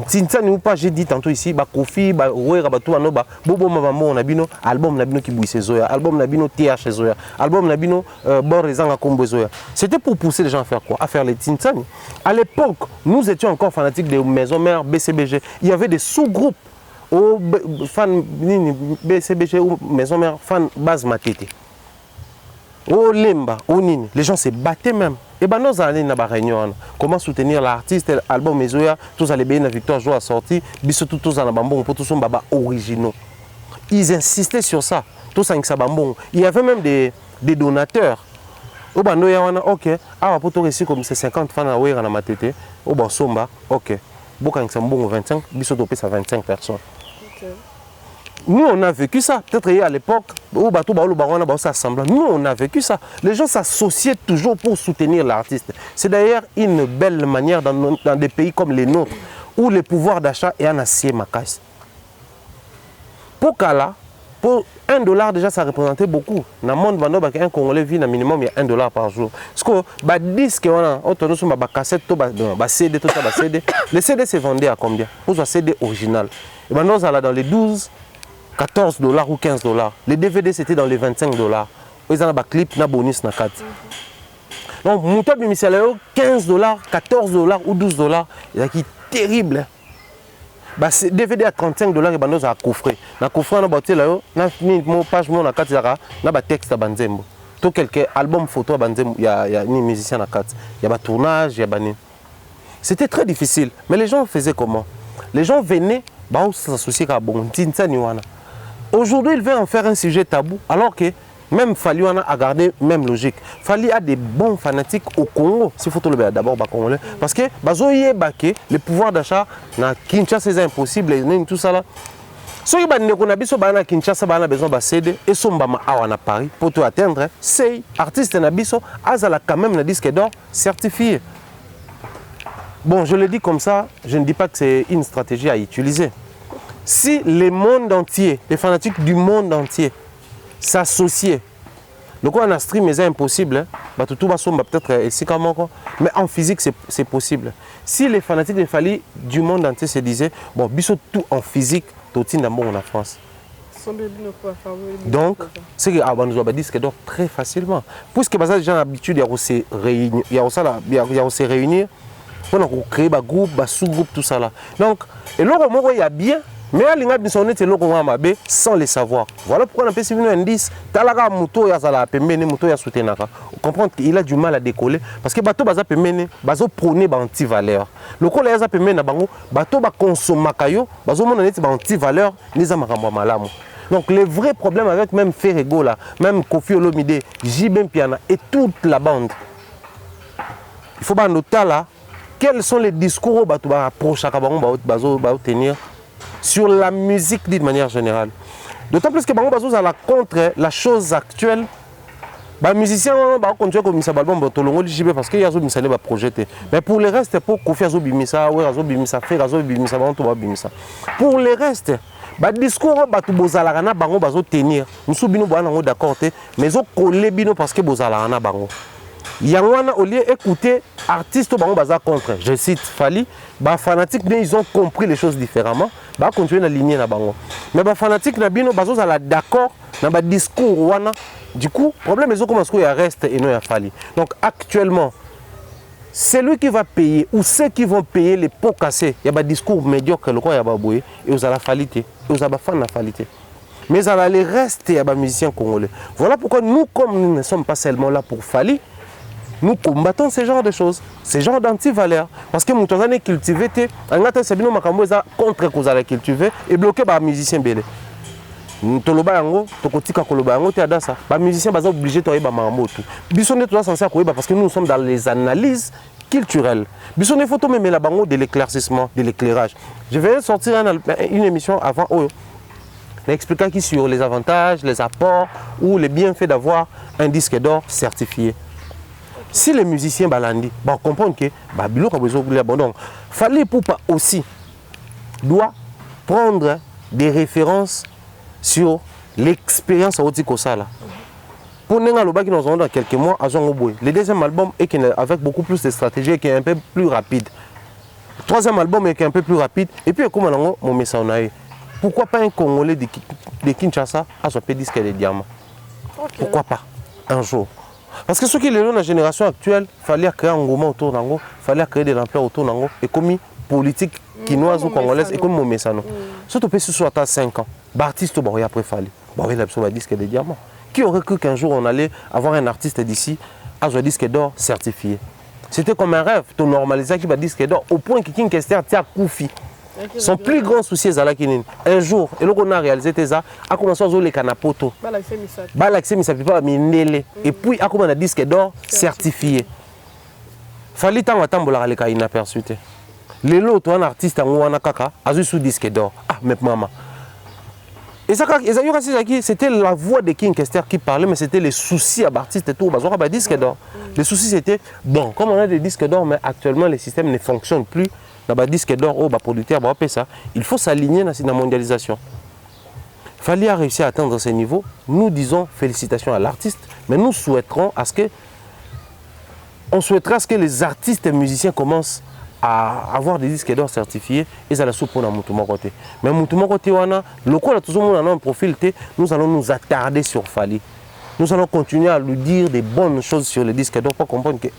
Tintane ou pas, j'ai dit tantôt ici, Kofi, Bobo Mavambo, album Nabino qui bouille Zoya, album Nabino TH Zoya, album Nabino Borrezanga Kombo Zoya. C'était pour pousser les gens à faire quoi? À faire les Tintane. À l'époque, nous étions encore fanatiques des maisons mères BCBG. Il y avait des sous-groupes aux fans BCBG ou maison mère fan base Matete. Au Lemba, au Nini, les gens se battaient même. Et bien nous allons dans la réunion. Comment soutenir l'artiste, l'album Mezoya, tous allez bien, la victoire joue à sortir, bisous tous en bambon, pour tous son baba originaux. Ils insistaient sur ça, tous en bambon. Il y avait même des donateurs. Au Bandoya, ok, ah, pour tout réussir comme c'est 50 fans à Ouéra dans ma tête, au Bansomba, ok. Beaucoup en bon 25, bisous topé ça 25 personnes. Nous, on a vécu ça. Peut-être à l'époque, nous, on a vécu ça. Les gens s'associaient toujours pour soutenir l'artiste. C'est d'ailleurs une belle manière dans des pays comme les nôtres, où le pouvoir d'achat est un acier macasse. Pour Kala, pour $1 déjà, ça représentait beaucoup. Dans le monde, un Congolais vit un minimum il y a $1 par jour. Parce que les disques, les cassettes, les CD, tout ça, les CD se vendaient à combien? Pour un CD original. Et maintenant, on est dans les 12. $14 ou $15. Les DVD c'était dans les $25. Ils ont un clip, un bonus, un carte. Donc, mon top initial $15, $14 ou $12. C'est terrible. C'est DVD à $35 et nous avons coffré. Dans le coffret, on a une page, on a un texte à Banzembo. Tout quelques albums photo à Banzembo, il y a un musicien à carte. Il y a un tournage, il y a un. C'était très difficile. Mais les gens faisaient comment? Les gens venaient, s'associer à bon Tintane. Aujourd'hui, il veut en faire un sujet tabou, alors que même Fally a gardé même logique. Fally a des bons fanatiques au Congo, s'il faut tout le dire d'abord congolais, parce que le pouvoir d'achat na Kinshasa c'est impossible, tout ça là. Si on a besoin de Kinshasa, on a besoin de CD et son bama à Paris pour tout atteindre. C'est artiste nabiso, azala quand même le disque d'or certifié. Bon, je le dis comme ça, je ne dis pas que c'est une stratégie à utiliser. Si le monde entier, les fanatiques du monde entier, s'associaient Le coup en stream c'est impossible, hein. Tout va sombre peut-être ici comme mais en physique c'est possible. Si les fanatiques de Fally du monde entier se disaient bon, biso tout en physique, tout est d'abord en France. Donc, c'est que nous avons dit que donc très facilement. Puisque les gens ont l'habitude de se réunir pour créer un groupe, un sous-groupe, tout ça là. Donc, et là, il y a bien. Mais il y a des gens qui sont sans le savoir. Voilà pourquoi on a fait un indice. On comprend qu'il a du mal à décoller. Parce que les gens prônent des anti-valeurs. Le coup, les gens consomment des anti-valeurs. Donc, le vrai problème avec même Ferrego, même Kofi Olomide, Jibem Piana et toute la bande, il faut noter là quels sont les discours que tenir sur la musique d'une manière générale. D'autant plus que Bango Bazo a contre la chose actuelle. Les musiciens vont continuer à faire des albums parce qu'il y a des projets. Mais pour le reste, pour Kofi Azobimisa, pour le reste, le discours que Bango Bazo tenir, nous sommes d'accord, mais nous sommes parce que Bozalana Bango. Yangwana, au lieu d'écouter artistes bango baza contre, je cite Fally, les fanatiques ils ont compris les choses différemment, ils continuent à aligner na bango. Mais les fanatiques ils sont d'accord dans le discours wana. Du coup, le problème est comment il reste et non Fally. Donc actuellement, celui qui va payer ou ceux qui vont payer les pots cassés, il y a un discours médiocre le quoi y a baboué et vous avez la falité, vous avez fan la falité. Mais ça va aller rester à des musiciens congolais. Voilà pourquoi nous, comme nous ne sommes pas seulement là pour Fally, nous combattons ce genre de choses, ce genre d'anti-valeurs. Parce que nous avons cultivé, nous avons contre que cultiver et bloqué par les musiciens. Nous avons les musiciens sont obligés de faire censé parce que nous sommes dans les analyses culturelles. Nous sommes photos même de l'éclaircissement, de l'éclairage. Je vais sortir une émission avant expliquant qui sur les avantages, les apports ou les bienfaits d'avoir un disque d'or certifié. Si les musiciens balandi, on comprend que Babylone a besoin de l'abandon. Fally Ipupa aussi doit prendre des références sur l'expérience au Tikosala. Pour nous, dans quelques mois, à le deuxième album est avec beaucoup plus de stratégie et qui est un peu plus rapide. Le troisième album est un peu plus rapide. Et puis, comment mon message, pourquoi pas un Congolais de Kinshasa à son disque de diamant? Pourquoi pas un jour? Parce que ceux qui sont dans la génération actuelle, il fallait créer un mouvement autour d'eux, il fallait créer des emplois autour d'eux, et comme politique quinoise ou congolaise, et comme mon message. Si tu peux soit à 5 ans, l'artiste va après Fally, il a besoin d'un disque de diamant. Qui aurait cru qu'un jour on allait avoir un artiste d'ici à un disque d'or certifié? C'était comme un rêve, tu normalises qui va disque d'or au point que King Kester tient Koufi. Son plus grand souci est Kinin. Un jour, et qu'on a réalisé ça, a commencé à jouer les canapoto. Et puis, a commencé à disque d'or certifié. Fally tant à les cas inaperçus. Les lots, un artiste en kaka, a joué sous disque d'or. Ah, mais maman. Et ça, c'était la voix de King Kester qui parlait, mais c'était les soucis à l'artiste et tout. Disque d'or. Les soucis c'était, bon, comme on a des disques d'or, mais actuellement les systèmes ne fonctionnent plus. Dans disque d'or, producteur, il faut s'aligner dans la mondialisation. Fally a réussi à atteindre ce niveau. Nous disons félicitations à l'artiste, mais nous souhaiterons que les artistes et musiciens commencent à avoir des disques d'or certifiés et ça la soupe pour mon côté. Mais mon côté, le coup, tout le monde a un profil, nous allons nous attarder sur Fally. Nous allons continuer à lui dire des bonnes choses sur les disques d'or pour comprendre que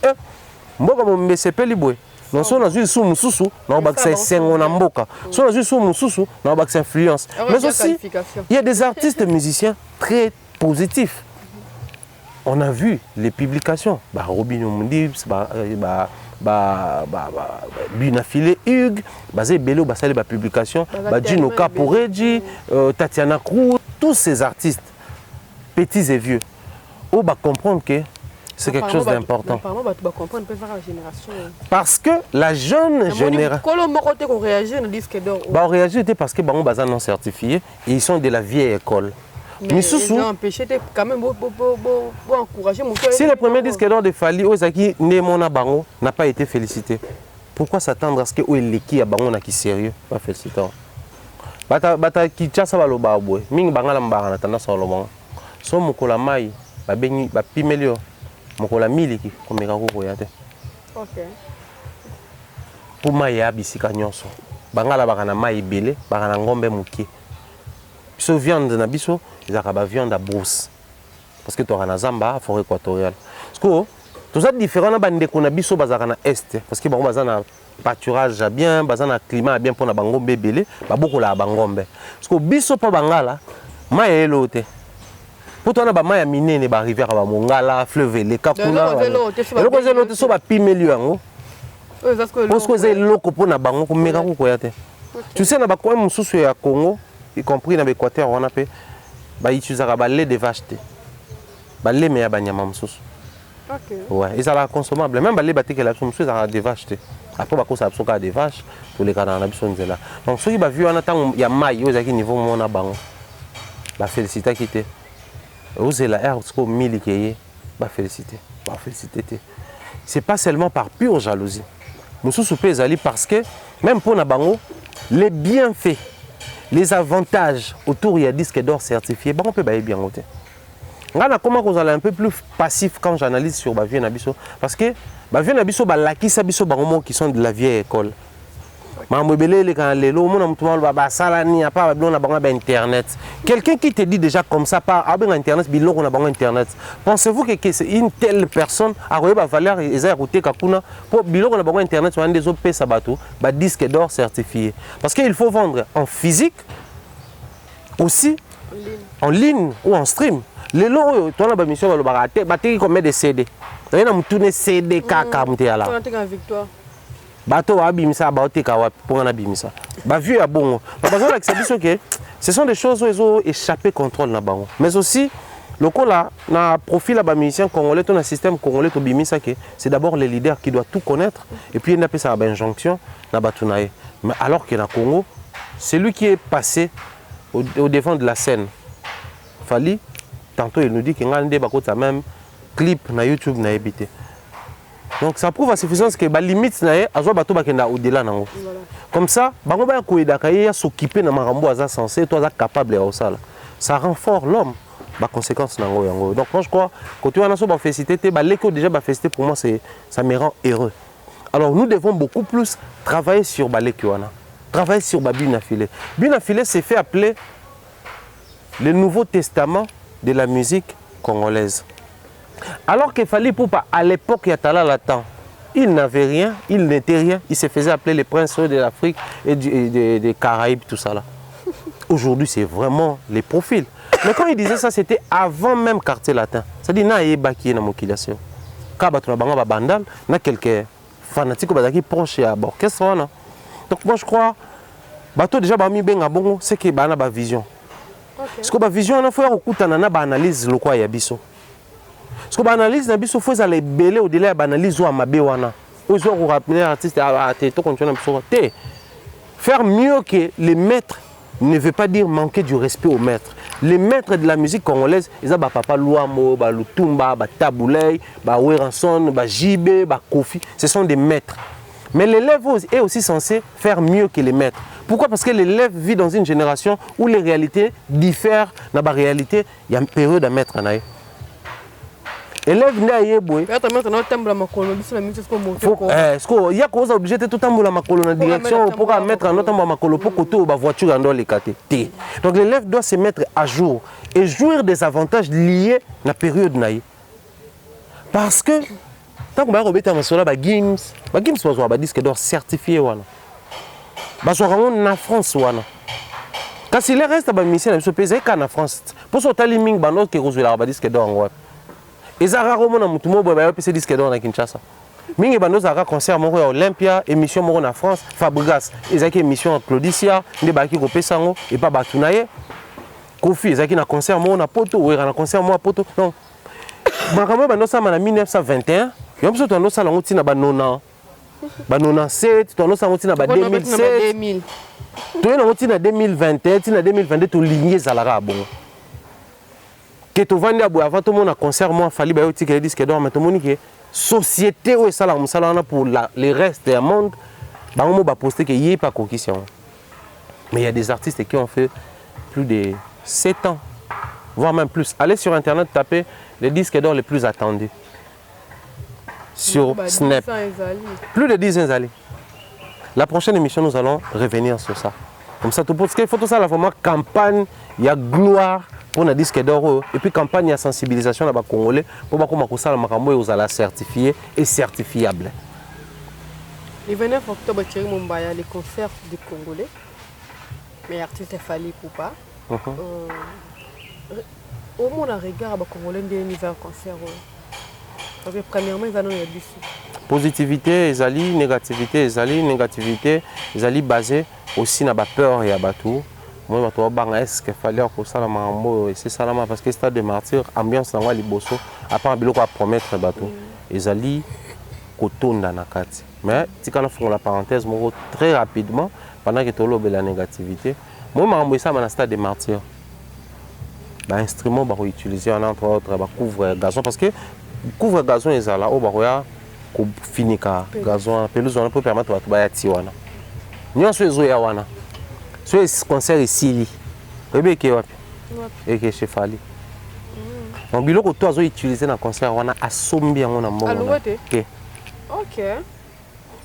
moi, comme c'est pas libre. Non, si on a vu sous Moussoussou, on a c'est Mboka. Si on a vu sous Moussoussou, on a influence. Mais aussi, il y a des artistes et musiciens très positifs. On a vu les publications. Robin Omundibs, Bunafile Hugues, Bello, la publication, Gino Caporeggi, Tatiana Cruz, tous ces artistes, petits et vieux, on va comprendre que c'est quelque chose d'important. Parce que la jeune génération... On réagit parce que les gens non certifiés et ils sont de la vieille école. Mais si le premier disque d'or de Fally n'a pas été félicité, pourquoi s'attendre à ce que l'équipe est sérieux? Pas félicité. Bata qui tcha ça va le baboué. Ming bangala mbara na tanda sa lobang. So mukola mai. babengi bapimeli yo mokola miliki komeka kokoya te. OK. Pour mai ya bisika nyonso. Bangala bakana mai ebele, bakana ngombe mokie. Biso viande na biso, ezaka ba viande à brousse. Parce que tu as na zamba forêt équatoriale. Parce que tout ça différent na bandeko na biso bazaka na est parce que bango bazana pâturage bien, bazana climat bien pour na bangombe ebele, ba bokola bangombe. Parce que biso pa bangala mai elote. Pour toi na ba mai ya minene ba rivière ba mongala, fleuve le kakuna. Le ko zelo te so ba pimeli yango. Parce que c'est loko pour na bango ko meka ko koya te. Tu sais na ba coin mususu ya Congo, y compris na l'Équateur on a pe ba utilisera ba lait de vache te. Ba lait mais ya banyama mususu. OK. Ouais, ils sont consommables. Même les bâtis que la mususu ça des vaches te. Après ba ko ça absoka des vaches pour les canards na biso nzela. Donc ceux qui ba vu en attend ya mai yo zaki niveau mona bango. Ba féliciter qui te. Vous la air ko milikeye ba féliciter. Ba féliciter te. C'est pas seulement par pure jalousie. Mususu pe ezali parce que même pour na bango les bienfaits, les avantages autour il y a disque d'or certifié, bango peut bailler bien côté. Ngana comment qu'on allait un peu plus passif quand j'analyse sur ba vie na biso parce que ba vie na biso ba lakisa biso bango qui sont de la vieille école. Mambo belele quand lelo mona mutumalo ba sala ni apa ba blona bango ba internet. Quelqu'un qui te dit déjà comme ça par avec internet biloko na bango internet. Pensez-vous que c'est une telle personne a ba valeur eza route kakuna pour biloko na bango internet on des autres pesa bato ba disque d'or certifié parce qu'il faut vendre en physique aussi en ligne ou en stream. Lelo toi na ba mission ba lo ba te ba te comme des CD. On a mutune CD kaka mutela. On a victoire. Bato wa bimisa ba oteka wa pour na bimisa ba vieux ya bongo ba besoin d'accepter que ce sont des choses où ils ont échappé contrôle na bango mais aussi le là na profil la ba musicien congolais ton système congolais to bimisa que c'est d'abord les leaders qui doivent tout connaître et puis il n'a pas ça ba injonction na batunaye mais alors que na Congo c'est lui qui est passé au devant de la scène. Fali tantôt il nous dit qu'il ngande ba ko même clip na YouTube na ebité. Donc ça prouve à suffisance que la limite na azo bato bakenda au-delà nango. Comme ça, bango ba koida kaya s'occuper na marambo aza censé toi capable ya osala. Ça renforce l'homme ba conséquence nango yango. Donc moi je crois que tu as so ba féliciter ba leko déjà ba féliciter pour moi c'est ça me rend heureux. Alors nous devons beaucoup plus travailler sur ba lekoana. Travailler sur ba binafilé. Binafilé c'est fait appeler le Nouveau Testament de la musique congolaise. Alors qu'il fallait pour pas à l'époque il y a talent latent, il n'avait rien, il n'était rien, il se faisait appeler les princes de l'Afrique et des Caraïbes, tout ça là. Aujourd'hui c'est vraiment les profils. Mais quand il disait ça c'était avant même quartier latin. C'est-à-dire na yeba qui est dans l'orchestration. Quand tu as banga bandal, na quelques fanatiques qui proches à l'orchestre là. Donc moi je crois bateau déjà ba mi benga bongo c'est que bana ba vision. Parce que ba vision on a fait okutana na ba analyse le quoi ya biso. Parce que l'analyse na biso faut aller belé au-delà de l'analyse ou à mabe wana. Ou soit vous rappeler artiste à to continuer à faire mieux que les maîtres ne veut pas dire manquer du respect aux maîtres. Les maîtres de la musique congolaise, ils ont Papa Luamo, Lutumba, Taboulay, Weranson, Jibé, Kofi, ce sont des maîtres. Mais l'élève est aussi censé faire mieux que les maîtres. Pourquoi? Parce que l'élève vit dans une génération où les réalités diffèrent. Dans la réalité, il y a une période à mettre en aïe. Élève n'a pas boy. Il y a cause obligé de tout tamboula makolo na direction pour mettre en autre makolo pour que tout voiture dans les catégories. Donc l'élève doit se mettre à jour et jouir des avantages liés à la période naïe. Parce que tant qu'on va remettre en cela ba Gims soit ba disque d'or certifié wana. Ba soit en France wana. Quand il reste ba mission na pays en France. Pour ça taliming ba no ke reçoit ba disque d'or ngwa. Ezara romona mutumo boy ba pese disque d'or na Kinshasa. Mingi bando zaka concert moko ya Olympia, émission moko na France, Fabregas, ezaki émission Claudicia, nde baki ko pesa ngo et pas batunaye. Kofi ezaki na concert moko na Poto, wera na concert moko na Poto. Non. Makambo bando sa na 1921, yo mso to no sala ngoti na ba 90. Ba 97, to no sala ngoti na ba 2007. To na ngoti na 2021, ti na 2022 to ligne zalaka bongo. Que tu vends avant tout le monde a concert moi fallait ba yoti que disque d'or mais tout le monde que société ou ça là pour les restes du monde ba on va poster que y pas coquillon. Mais il y a des artistes qui ont fait plus de 7 ans voire même plus. Allez sur internet taper les disques d'or les plus attendus sur Snap. Plus de 10 ans. La prochaine émission, nous allons revenir sur ça. Comme ça, tout parce qu'il faut tout ça, la vraiment campagne, il y a gloire pour les disques d'or et puis campagne, il y a sensibilisation dans les Congolais pour que ça, vous allez certifié et certifiable. Le 29 octobre, Thierry Mumbaya, les concerts du Congolais. Mais artiste Fally Ipupa. Au moins, on regarde les Congolais de l'univers concert. Donc, premièrement, ils ont eu positivité, négativité, négativité, ils basé aussi sur la peur et la tout. Moi, je me est-ce qu'il fallait que ça c'est ça parce que stade de martyr, ambiance dans les bosso, à part un à promettre bateau. Ils allaient coton dans la carte. Mais si on fait la parenthèse, très rapidement, pendant que tu as la négativité, moi, je ça dans le stade de martyr. L'instrument va utiliser entre autres couvre gazon parce que couvre gazon est là au baroya ko finika gazon pelouse on peut permettre à ba ti wana nyonso ezo ya wana so concert ici rebeke wapi et que chez Fally donc biloko to azo utiliser na concert wana asombi yango na mbongo OK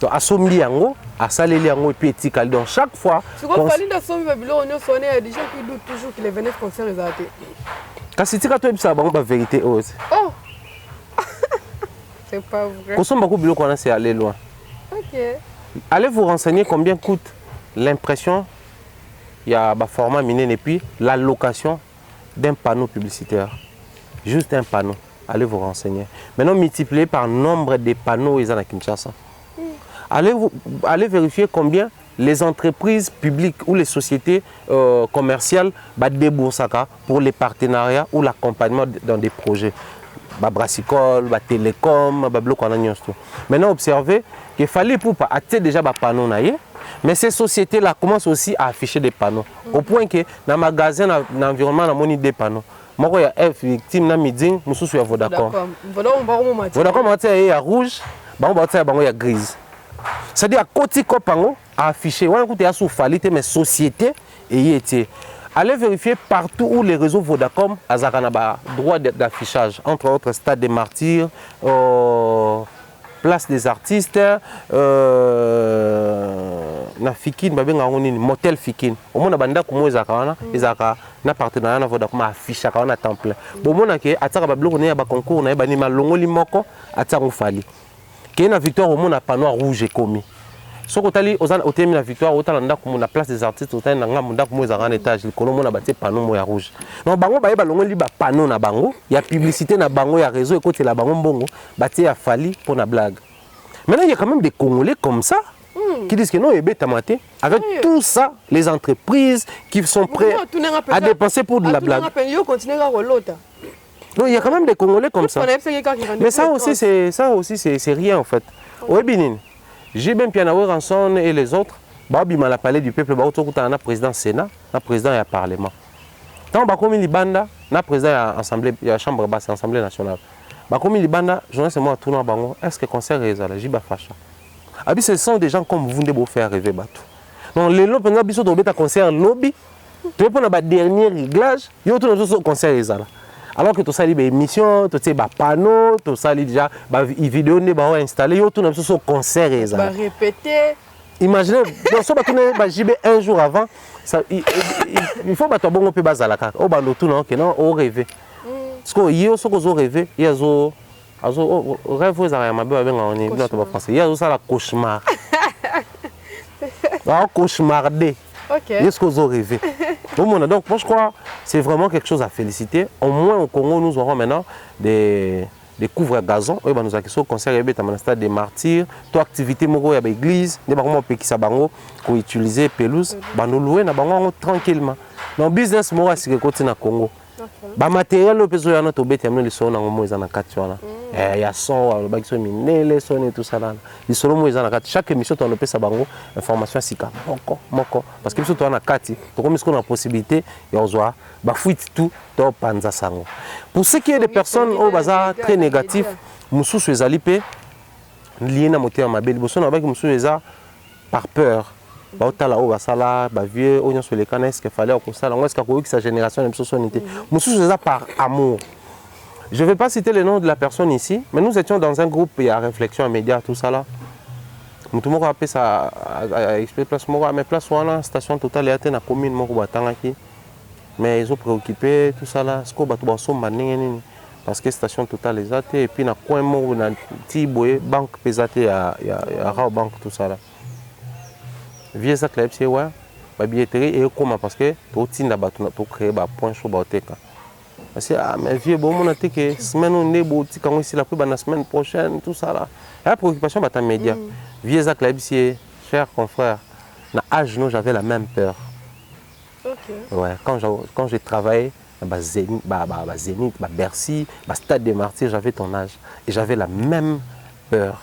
donc asombi yango asaleli yango et puis etikali donc chaque fois tu comprends Fally na sombi biloko nyonso on est des gens qui doutent toujours que les 29 concerts ils ont été kasi tika to ebisa bango ba vérité ose oh c'est pas vrai. C'est aller loin. Ok. Allez vous renseigner combien coûte l'impression, il y a un format miné et puis la location d'un panneau publicitaire. Juste un panneau. Allez vous renseigner. Maintenant, multiplié par nombre de panneaux ils ont à Kinshasa. Allez vérifier combien les entreprises publiques ou les sociétés commerciales déboursent pour les partenariats ou l'accompagnement dans des projets. Brassicole, télécom, maintenant observez qu'il fallait pour pas attirer déjà des panneaux mais ces sociétés là commencent aussi à afficher des panneaux au point que dans le magasin dans l'environnement on a des panneaux. Moi il y a F victime na miding mususu ya Vodacom. Vodacom il y a rouge, il y a grise. C'est-à-dire à côté copango a affiché on a sous Fally mais société et y était. Allez vérifier partout où les réseaux Vodacom ont droit d'affichage, entre autres Stade des Martyrs, Place des Artistes, Motel Fikin. Au moins, il y a un partenariat avec Vodacom affiché à temps plein. Bon, il y a un concours, il y a un Fally. Il y a une victoire au monde à panneau rouge commis. Si vous avez la victoire, vous avez la place des artistes, vous avez un étage, vous avez un panneau rouge. Donc, il y a un panneau, il y a publicité, il y a un réseau, il y a un Fally pour la blague. Maintenant, il y a quand même des Congolais comme ça qui disent que non, avec tout ça, les entreprises qui sont prêtes à dépenser pour de la blague. Donc, il y a quand même des Congolais comme ça. Mais ça aussi, c'est rien en fait. Oui, Bénin. J'ai bien Pianawe Ranson et les autres, Babi m'a parlé du peuple, le président Sénat, le président et le Parlement. Tant que les bandes, le président de la Chambre basse, l'Assemblée nationale. Comme les bandes, je ne sais pas tout le monde, est-ce que le conseil est là? J'ai pas fâché. Ce sont des gens comme vous devez faire rêver. Donc les gens qui ont un concert lobby, tu peux prendre le dernier réglage, il y a tout le conseil est là. Alors que tu as des émissions, tu as des panneaux, tu as déjà des vidéos installées, tu as des concerts. Répéter. Imaginez, si tu as un jour avant, il faut que tu aies un peu de la carte. On rêve. Parce que il y a des rêves, il y a des rêves, il y a des cauchemars. Cauchemardé. Est-ce que vous avez rêvé? Donc, moi, je crois que c'est vraiment quelque chose à féliciter. Au moins, au Congo, nous aurons maintenant des couvre-gazons. Nous avons un concert dans le stade des Martyrs. Toute activité, il y a l'église, il y a des utiliser pelouse. Nous louons tranquillement. Donc, le business, c'est que côté au Congo. Le matériel, il y a des sons il y a son, il son et tout ça. Chaque émission, tu as une information moko. Parce que si tu as une possibilité, il y a tout pour ce qui est des personnes au bazar très négatifs, Moussou Suezalipe, lié à moteur ma belle, par peur. Bautala au basala, vieux, on sur les cannes, est-ce qu'il fallait que ça, est-ce qu'il sa génération de société. Moussou par amour. Je ne vais pas citer le nom de la personne ici, mais nous étions dans un groupe, il y a réflexion, médias, tout ça là. Tout le monde a appelé ça à expliquer place, mais place où la station totale est na commune, mais ils ont préoccupé tout ça là, ce qu'on va tout parce que station totale est zate et puis na coin mo na tiboé banque pesate à banque tout ça là. Vieux ça club c'est ouais, ba billetterie et comment parce que tout tinda ba tout créer ba point chaud ba teka. Parce que ah mais vieux bon mon até que semaine on est beau ti quand ici la plus la semaine prochaine tout ça là. La préoccupation ba ta média. Vieux ça club c'est cher confrère. Na âge nous j'avais la même peur. OK. Ouais, quand j'ai travaillé Zénith, Bercy, Stade des Martyrs, j'avais ton âge. Et j'avais la même peur.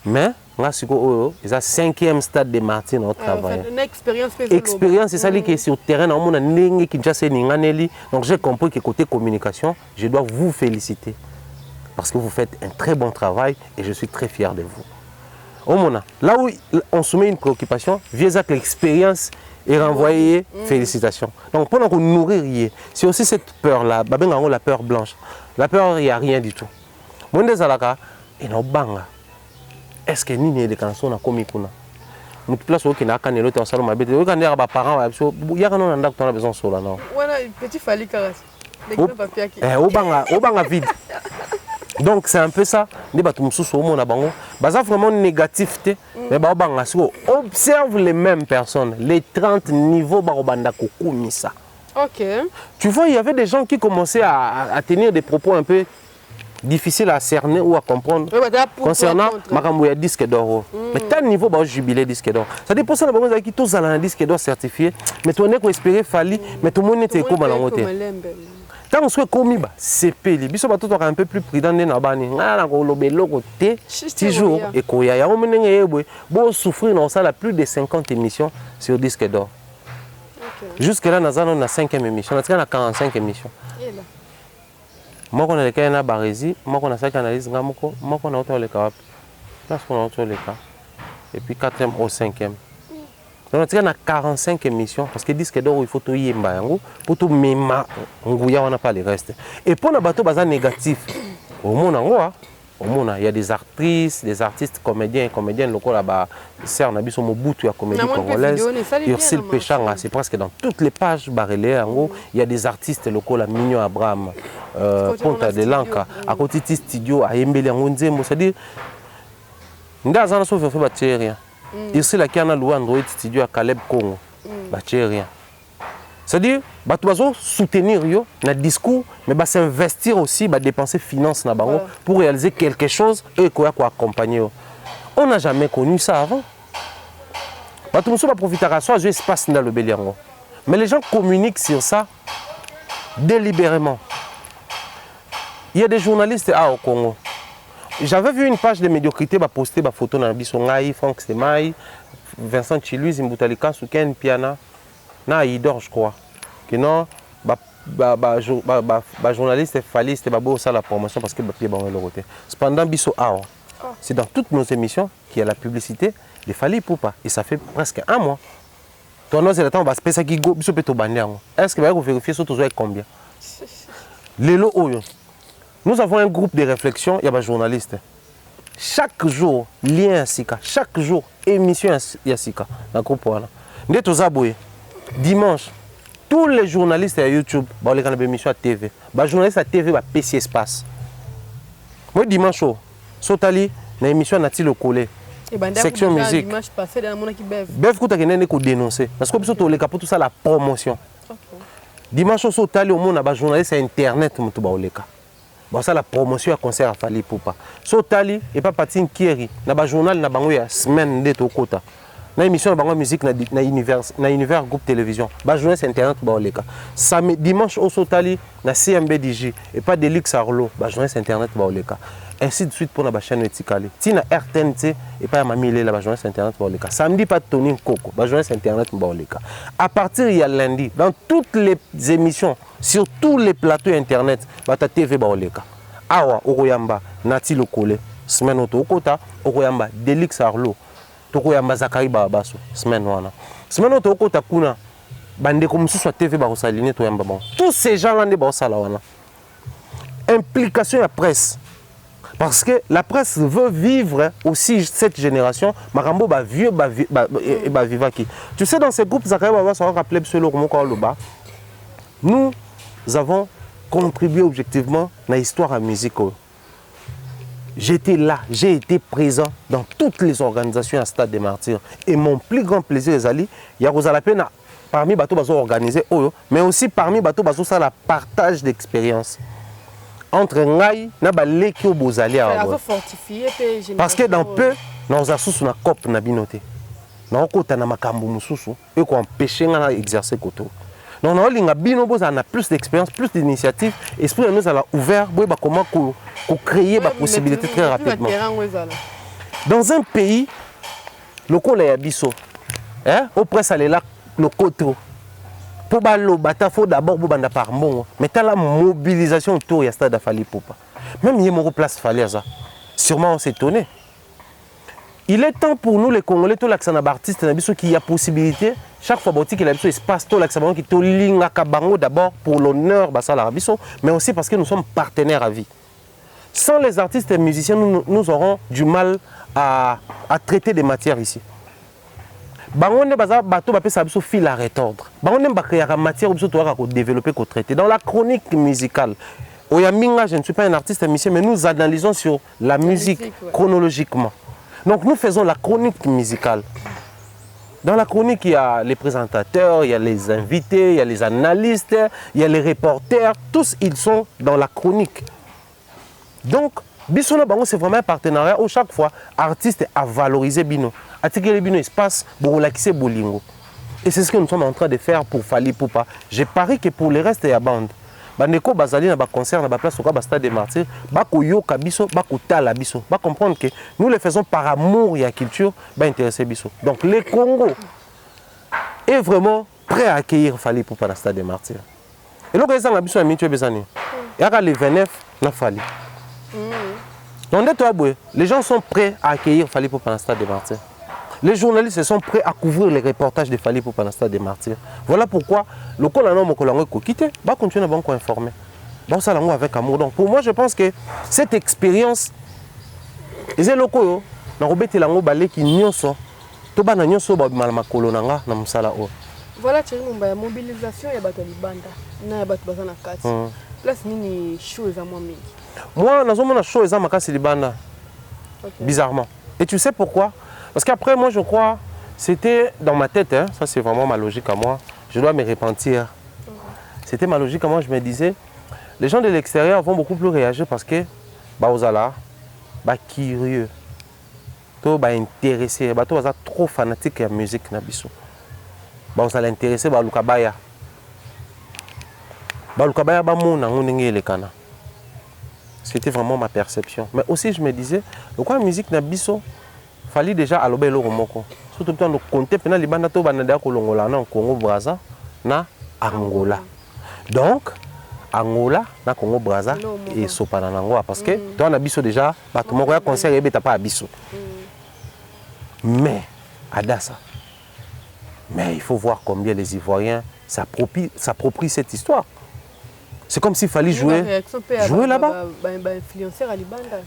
Mais, moi, c'est le 5e Stade des Martyrs dans notre travail. Une expérience, c'est ça qui est sur le terrain. Donc j'ai compris que côté communication, je dois vous féliciter. Parce que vous faites un très bon travail et je suis très fier de vous. Là où on soumet une préoccupation, via l'expérience et renvoyer félicitations. Donc pendant qu'on nourrit, c'est aussi cette peur-là, la peur blanche. La peur, il n'y a rien du tout. Est-ce que ni les cançons na komi kuna? Nous place au Kenya quand l'autre en salon m'habite. Au Kenya ba parents il y a non ndak ton besoin sur là non. Voilà petit fali karas. Les gros papiers qui. Au banga vide. Donc c'est un peu ça. Les bateaux sous au monde bango. Baza vraiment négativité. Mais ba banga observe les mêmes personnes, les 30 niveaux barobanda kokumi ça. OK. Tu vois, il y avait des gens qui commençaient à tenir des propos un peu difficiles à cerner ou à comprendre concernant Makamouya disque d'or. Mais tel niveau bah jubilé disque d'or. Ça dépend ça la qui tous à un disque d'or certifié, mais tu n'es qu'espérer fali, mais tout le monde était comme à la montée. Tant qu'on soit commis, c'est payé. Biso bateau toi un peu plus prudent de nabani. Ngala ko lobelo côté toujours et koya ya omenenge yebwe. Bon souffrir dans ça la plus de 50 émissions sur disque d'or. Jusque là on a 5e émission, on a 45 émissions. Moi on a les cas na barési, moi on a 5 analyses ngamoko, moi on a autant les cas. Là on a autant les cas. Et puis 4e au 5e. Donc on a 45 émissions parce que disque d'or il faut tout yemba yango pour tout mema nguya on n'a pas les restes. Et pour na bateau bazan négatif. Au monde il y a des actrices, des artistes, comédiens et comédiennes locaux là-bas. C'est un abysse au Mobutu, la comédie congolaise. Ursule Péchanga, c'est presque dans toutes les pages barrelées. En gros, il y a des artistes locaux, la Mignon Abraham, Ponta de Lanka, à côté de studio, à Yembele, à Ngonzembo. C'est-à-dire, nous avons fait bâtir rien. Ici, la Kiana Loua Android studio à Caleb Congo, bâtir rien. C'est-à-dire, tu vas soutenir le discours, mais tu investir aussi, dépenser finances pour réaliser quelque chose et accompagner. On n'a jamais connu ça avant. Tu vas profiter de ça, je espace dans le Béliango. Mais les gens communiquent sur ça délibérément. Il y a des journalistes au Congo. J'avais vu une page de médiocrité poster des photos dans Bissongaï, Franck Semaï, Vincent Chiluiz, Mboutalika, Souken, Piana. Na idor je crois que non journaliste fallait c'était beau ça la promotion parce que papier bon le côté cependant biso c'est dans toutes nos émissions qu'il y a la publicité il fallait pour pas et ça fait presque un mois toi non c'est le temps on va se passer qui go biso peto bandiango est-ce que vous vérifier surtout avec combien lelo oyo nous avons un groupe de réflexion il y a des journalistes chaque jour lien sika chaque jour émission sika dans groupe voilà ndeto zaboye. Dimanche, tous les journalistes à YouTube, les émissions à TV, les journalistes à TV, PC espace. Moi, dimanche, Sotali, dans l'émission Nati collé. Section musique. Bev, tu as dénoncé. Parce que tu as tout ça, la promotion. Dimanche, Sotali, au monde, les journalistes à Internet, ça la promotion à concert à Fali Poupa. Sotali, et pas Patine Kieri, dans le journal, dans la semaine de Tokota. Na émission de musique na univers groupe télévision ba journée internet ba oleka samedi dimanche au Sotali na CMBDJ et pas de Lux Arlo ba journée internet ba oleka ainsi de suite pour la chaîne Etikali tina RTNT et pas mamile la ba journée internet ba oleka samedi pas Tony Coco ba journée internet ba oleka à partir il y a lundi dans toutes les émissions sur tous les plateaux internet ba ta TV ba oleka awa okoyamba nati lokole semaine otokota okoyamba Delix Arlo toko ya Mazakari Babaso semaine wana semaine toko takuna bande comme sous TV ba osaline to yamba bon tous ces gens là ne ba osala wana implication de la presse. Parce que la presse veut vivre aussi cette génération. Marambo ba vieux ba vivaki. Tu sais, dans ces groupes, nous avons contribué objectivement à l'histoire de la musique. J'étais là, j'ai été présent dans toutes les organisations à Stade des Martyrs. Et mon plus grand plaisir, il y a parmi les bateaux organisés, mais aussi parmi les bateaux, ça la partage d'expérience. Entre Ngaï et Baleki au Bozali. Parce que dans peu, nous avons sous la COP na binoté. Nous avons makambu mususu et qu'on empêche d'exercer koto. Donc nous avons plus d'expérience, plus d'initiatives. L'esprit nous a ouvert comment créer des possibilités très rapidement. Dans un pays, le col est abisso. Au presse aller là le koto. Pour le bata, il faut d'abord par bon. Mais tu as la mobilisation autour de Stade Fali Poupa. Même il y a mon place Fali ça. Sûrement on s'est étonné. Il est temps pour nous les Congolais, tous les artistes, qui y a possibilité, chaque fois qu'il y a un espace, tous les artistes qui sont d'abord pour l'honneur, mais aussi parce que nous sommes partenaires à vie. Sans les artistes et musiciens, nous aurons du mal à traiter des matières ici. Bangonne bateau ba pesa biso fil à retordre. Bangonne ba créer matière biso to ko développer ko traiter. Dans la chronique musicale, Oyaminga, je ne suis pas un artiste musicien, mais nous analysons sur la musique chronologiquement. Donc nous faisons la chronique musicale. Dans la chronique, il y a les présentateurs, il y a les invités, il y a les analystes, il y a les reporters, tous ils sont dans la chronique. Donc Bissono Bango, c'est vraiment un partenariat où chaque fois, artiste a valorisé Bino. A tiré Bino espace pour relaxer Bolingo. Et c'est ce que nous sommes en train de faire pour Fali Poupa. Je parie que pour le reste, il y a bande. Bandeko Bazali na ba concert na ba place au Stade des Martyrs, ba ko yoka biso, ba ko tala biso, ba comprendre que nous le faisons par amour et la culture, ba intéresser biso. Donc le Congo est vraiment prêt à accueillir Fali Poupa na Stade des Martyrs. Et donc les ambitions à Mitue Bezani. Il y a les 29 na Fali. Donc les gens sont prêts à accueillir Fali Poupa na Stade des Martyrs. Les journalistes sont prêts à couvrir les reportages de Fali Poupa na Stade des Martyrs. Voilà pourquoi le Colano Mokolango Kokite va continuer à informer. Avec amour. Donc pour moi, je pense que cette expérience, les locaux, na robeti lango balé qui nyonso, to ba na nyonso ba malama kolonanga na musala o. Voilà Thierry Mumba ya mobilisation ya bato libanda na ya bato bazana kati. Place nini show za moi mingi. Moi nazomona show za makasi libanda. Bizarrement. Et tu sais pourquoi? Parce qu'après, moi, je crois, c'était dans ma tête, hein, ça c'est vraiment ma logique à moi, je dois me repentir. C'était ma logique à moi, je me disais, les gens de l'extérieur vont beaucoup plus réagir parce que, Baozala, curieux, intéressé, trop fanatique de la musique, Baozala intéressé, Lukabaya. Lukabaya, c'était vraiment ma perception. Mais aussi, je me disais, pourquoi la musique Nabiso fallait déjà à l'obé l'oromoko. Surtout quand on comptait pendant les bandes to banada kolongola na Congo Brazza na Angola. Donc Angola na Congo Brazza et sopana nango parce que toi on a biso déjà bato moko ya concert ebeta pas biso. Mais Adassa. Mais il faut voir combien les Ivoiriens s'approprient cette histoire. C'est comme s'il fallait jouer là-bas.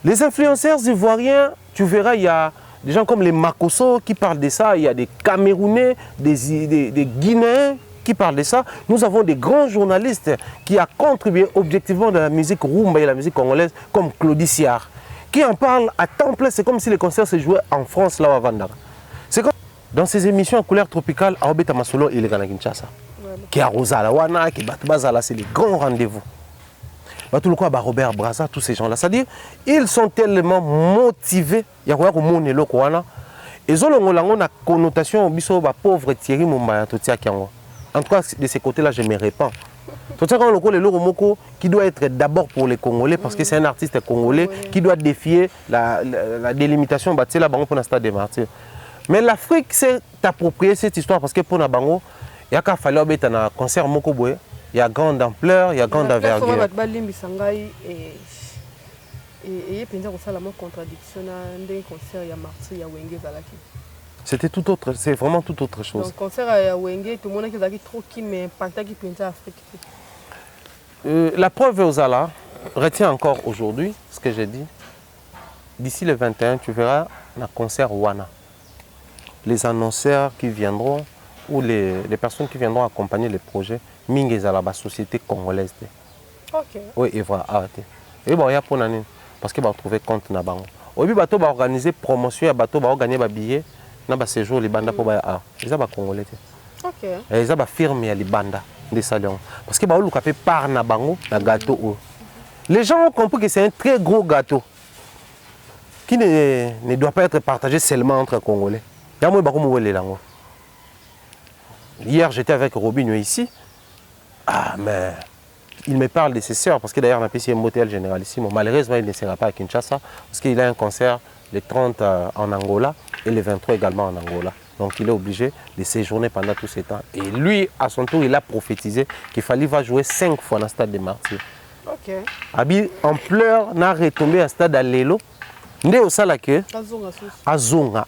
Les influenceurs ivoiriens, tu verras, il y a des gens comme les Makosso qui parlent de ça, il y a des Camerounais, des Guinéens qui parlent de ça. Nous avons des grands journalistes qui ont contribué objectivement dans la musique rumba et la musique congolaise, comme Claudie Siard, qui en parlent à temps plein. C'est comme si les concerts se jouaient en France, là, à Vandara. C'est comme dans ces émissions en couleur tropicale, à Obeta Masolo et les Kinshasa, qui a Rosala Wana, qui Batbazala, c'est les grands rendez-vous. Tout le quoi, Robert Brazza, tous ces gens-là. C'est-à-dire, ils sont tellement motivés. Il y a quoi monde le quoi ils ont une connotation biso pauvre Thierry Mumba en tout cas de ces côtés-là, je me répands. Tout ça quand le Loromoko qui doit être d'abord pour les Congolais parce que c'est un artiste congolais qui doit défier la délimitation là pour le Stade des Martyrs. Mais l'Afrique s'est appropriée cette histoire parce que pour la bango, il y a qu'à falloir mettre un concert moko boye. Il y a grande ampleur, il y a grande envergure. C'était tout autre, c'est vraiment tout autre chose. Donc concert à Wenge, tout le monde qui a trop qui m'impacte qui pinta Afrique. La preuve aux Ala, retiens encore aujourd'hui ce que j'ai dit. D'ici le 21, tu verras un concert Wana. Les annonceurs qui viendront ou les personnes qui viendront accompagner les projets, Mingue à la société congolaise. Ok. Oui, et voilà, arrêtez. Et bon, il y a pour l'année. Parce qu'il va trouver compte na bango. Au début, bateau va organiser promotion, bateau va gagner des billets, na ba séjour les bandas pour ba ah. Ils ont ba congolais. Ok. Et ils ont ba firme les bandas des salons. Parce que ba ou fait par na bango na gâteau. Les gens ont compris que c'est un très gros gâteau qui ne doit pas être partagé seulement entre Congolais. Hier, j'étais avec Robinho ici. Ah, mais il me parle de ses sœurs, parce que d'ailleurs, on a payé un motel généralissimo. Malheureusement, il ne sera pas à Kinshasa, parce qu'il a un concert le 30 en Angola et le 23 également en Angola. Donc, il est obligé de séjourner pendant tout ce temps. Et lui, à son tour, il a prophétisé qu'il fallait jouer 5 fois dans le stade des Martyrs. Ok. Abi, en pleurs, n'a retombé à stade à Lelo. Nde osala ke azonga.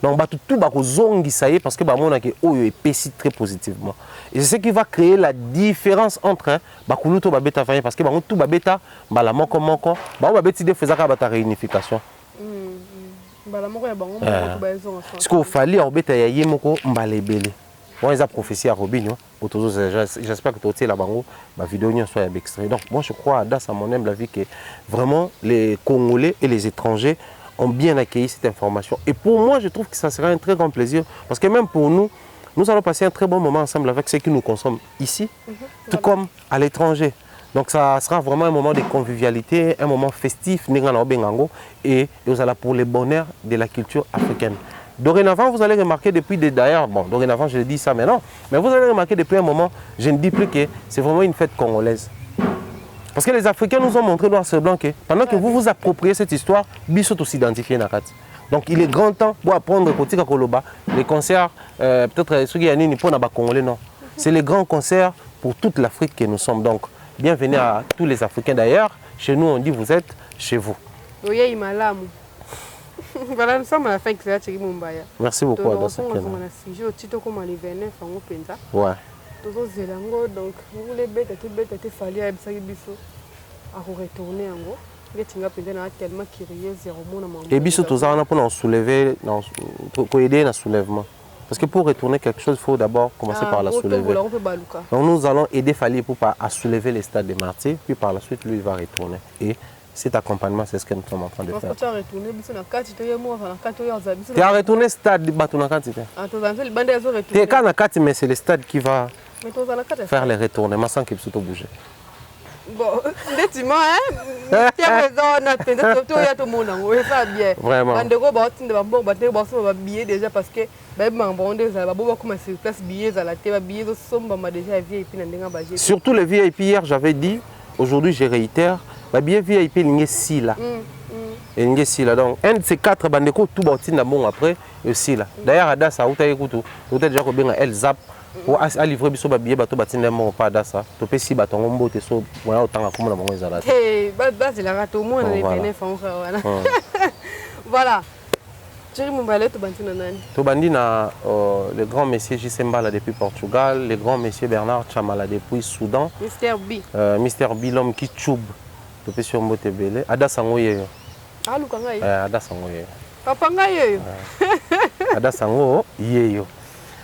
Donc tout ba ko zongi ça y est parce que ba mona ke oyo epesi très positivement. Et c'est ce qui va créer la différence entre ba kuluto ba beta fanya parce que ba tout ba beta mbala moko ba beti de faisaka ba ta réunification. Mbala moko ya bango moko ba zonga. Parce qu'il fallait obeta ya yemoko mbala ebele. Bon, ils ont prophétie à Robinho. J'espère que tu as la bango, ma vidéo soit extrait. Donc, moi, je crois à mon humble avis que vraiment les Congolais et les étrangers ont bien accueilli cette information. Et pour moi, je trouve que ça sera un très grand plaisir. Parce que même pour nous, nous allons passer un très bon moment ensemble avec ceux qui nous consomment ici, tout comme à l'étranger. Donc, ça sera vraiment un moment de convivialité, un moment festif, et pour le bonheur de la culture africaine. Dorénavant, vous allez remarquer depuis d'ailleurs, bon, dorénavant, je le dis ça maintenant, mais vous allez remarquer depuis un moment, je ne dis plus que c'est vraiment une fête congolaise. Parce que les Africains nous ont montré noir sur blanc que pendant que vous vous appropriez cette histoire, Bissot s'identifier dans la carte. Donc il est grand temps pour apprendre Kotika Koloba, les concerts, peut-être ceux qui ont ni pour les Congolais, non. C'est les grands concerts pour toute l'Afrique que nous sommes. Donc, bienvenue à tous les Africains d'ailleurs. Chez nous, on dit vous êtes chez vous. Voilà, nous sommes à la fin de la série Mumbaya. Merci beaucoup. Donc, on a un sujet au titre comme les vénins, Fango Penza. Ouais. Donc, vous voulez bête, tu fallait à Bisso à retourner en gros. Les Tinga Penza tellement curieux, zéro mon. Et Bisso, tout ça, on a pour soulever, pour aider dans le soulèvement. Parce que pour retourner quelque chose, il faut d'abord commencer par la soulever. Donc, nous allons aider Fali pour à soulever les stades des martyrs, puis par la suite, lui, il va retourner. Et cet accompagnement, c'est ce que nous sommes en train de faire. Tu as retourné au stade de Batunakati. Tu es quand Nakati, mais c'est le stade qui va faire les retournements sans qu'il soit bougé. Bon, effectivement, hein? Tu as raison, vraiment. Déjà parce que surtout les VIP, hier j'avais dit, aujourd'hui je réitère. Les billets VIP, il y a 6 là. Donc, un de ces 4 bandeko, tout le monde après, aussi là. D'ailleurs, à Dassa, vous avez déjà bien El Zap pour livrer des billets, bateau bâtiment pas Dassa. Tu peux si bâton on botte so voilà autant comme la monnaie là. Hey, base la rate au moins les bénéfices. Voilà. Thierry Mumbale to bandi nani? To bandi na le grand monsieur J.Sembala depuis Portugal, le grand monsieur Bernard Chamala depuis Soudan. Mr B. Mr B l'homme qui choube. Tu peux sur mbote belé. Ada sango yeyo. Ah lukanga yeyo. Ada sango yeyo. Papa nga yeyo. Ada sango yeyo.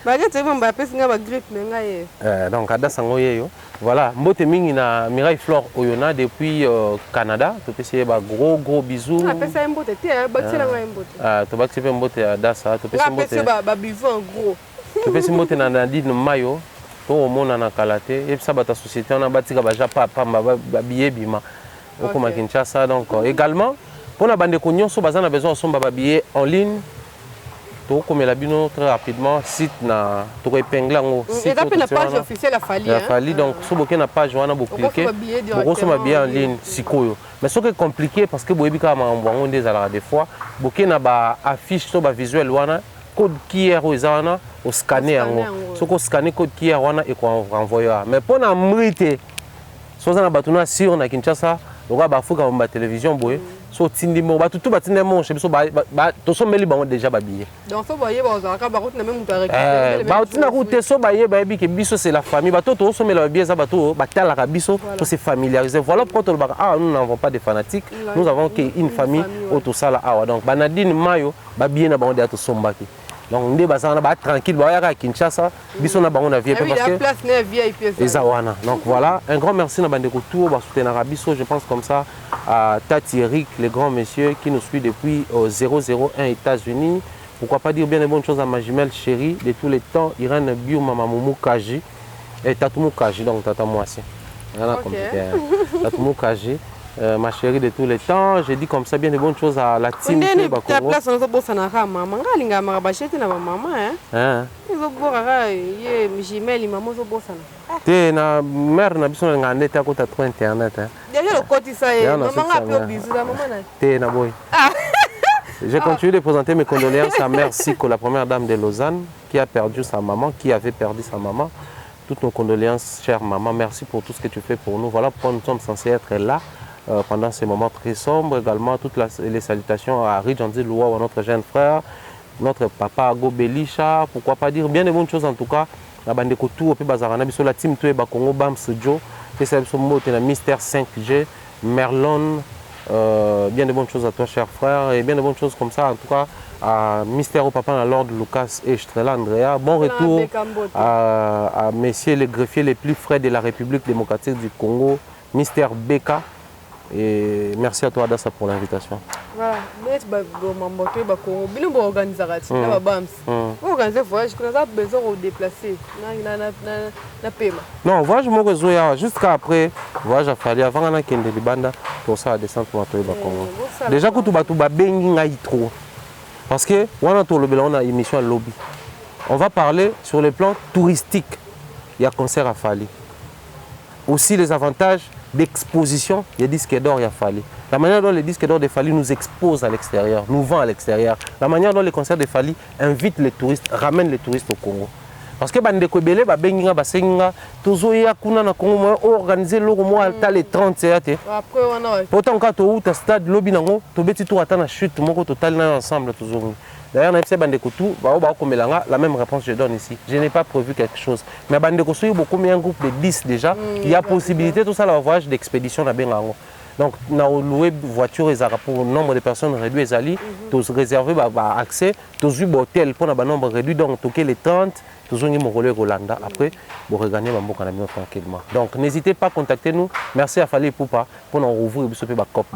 Baje tsema mbape singa ba grip nga yeyo. Donc ada sango yeyo. Voilà, mbote mingi na Mireille Flore Oyona depuis Canada. Tu peux essayer ba gros bisous. Ah pesa mbote te bakela nga mbote. Ah to bakela mbote ada sa tu peux essayer mbote. Ah pesa ba bisous en gros. Tu peux essayer mbote na Nadine Mayo. To omona na Kalate et ça ba ta société on a batika ba japa pamba ba billet bima. Au Kinshasa, donc également pour la bande de cognon, on a besoin de billets en ligne. Comme la bino très rapidement, site na to épingle en site. Et la page officielle a fallu. Donc si vous avez une page, on a beaucoup cliquer. Beaucoup de billets en ligne, sikoyo. Mais ce qui est compliqué parce que vous avez des fois, beaucoup na ba affiche sur ba visuel wana code QR ozana au scanner en ce qu'on scanner code QR wana et qu'on renvoie. Mais pour na mrité, soit na batuna sur na Kinshasa. Donc, il faut que la télévision, so tindimo ba tout batine mon chez biso ba to so meli bango déjà babillé donc so baye ba za ka ba route na même mutu récupérer ba tina route so baye ba bi ke biso c'est la famille ba to so meli babillé za ba to ba tala ka biso to se familiariser voilà pourquoi to ba ah nous n'avons pas de fanatiques nous avons qu'une famille autour ça là ah donc banadine mayo ba bien na bango de to sombaki donc ndé bazana ba tranquille ba ya Kinshasa biso na bango na VIP parce que place na VIP Ezawana. Donc voilà, un grand merci na bandeko tour ba soutenir Abisso, je pense comme ça à Tati Eric, les grands messieurs qui nous suivent depuis 001 États-Unis. Pourquoi pas dire bien de bonnes choses à ma jumelle chérie de tous les temps, Irène Bio, Maman Moumou Kaji et Tatou Kaji, donc Tata Moissi. Voilà comme Tatou Kaji. Ma chérie de tous les temps, j'ai dit comme ça bien de bonnes choses à la team. Tu as place dans ce maman, linga marabachete na maman hein. Ils ont bora ye jumelle maman zo bossana. Té na mère na biso nga ndete ko ta trop internet hein. Déjà le côté ça y est, maman a peu bisous la maman na. Té na boy. Je continue de présenter mes condoléances à Mère Siko, la première dame de Lausanne, qui a perdu sa maman, qui avait perdu sa maman. Toutes nos condoléances, chère maman. Merci pour tout ce que tu fais pour nous. Voilà pourquoi nous sommes censés être là. Pendant ces moments très sombres, également toutes les salutations à Ridjandi Loua, notre jeune frère, notre papa Ago Belisha, pourquoi pas dire bien de bonnes choses en tout cas. La bande de Koutou, la team Toué Bakongo, Bam Sujo, Mister 5G, Merlon, bien de bonnes choses à toi cher frère, et bien de bonnes choses comme ça en tout cas à Mister au papa, à Lord Lucas et Strela Andrea. Bon retour à messieurs les greffiers les plus frais de la République démocratique du Congo, Mister Beka. Et merci à toi Adassa pour l'invitation. Voilà, mais déplacer. Non, voyage mon réseau jusqu'à après, voyage à Fali avant qu'on ait des bandes pour ça à descendre pour Congo. Déjà quand tu vas bengi trop, parce que on a une émission à lobby. On va parler sur le plan touristique. Il y a concert à Fali. Aussi les avantages d'exposition, il y a disques d'or, il y a Fali. La manière dont les disques d'or de Fali nous exposent à l'extérieur, nous vendent à l'extérieur. La manière dont les concerts de Fali invitent les touristes, ramènent les touristes au Congo. Parce que bande ko belé ba benginga ba senginga tozoya kuna na Congo organiser loko mo alta les 30 après on a pourtant quand to uta stade lobby nango to beti to atana chute moko total na ensemble toujours. D'ailleurs, dans bande Koutou, la même réponse je donne ici. Je n'ai pas prévu quelque chose. Mais bande Koutou, il y a beaucoup un groupe de 10 déjà. Il y a possibilité tout ça le voyage d'expédition à Bengango. Donc, on a loué voiture pour un nombre de personnes réduit les réservé accès, tous eu hôtel pour un nombre réduit donc toquer les 30, tous ont mon relais Rolanda après pour regagner mon camion tranquillement. Donc, n'hésitez pas à contacter nous. Merci à Fali Poupa pour nous rouvrir le cop.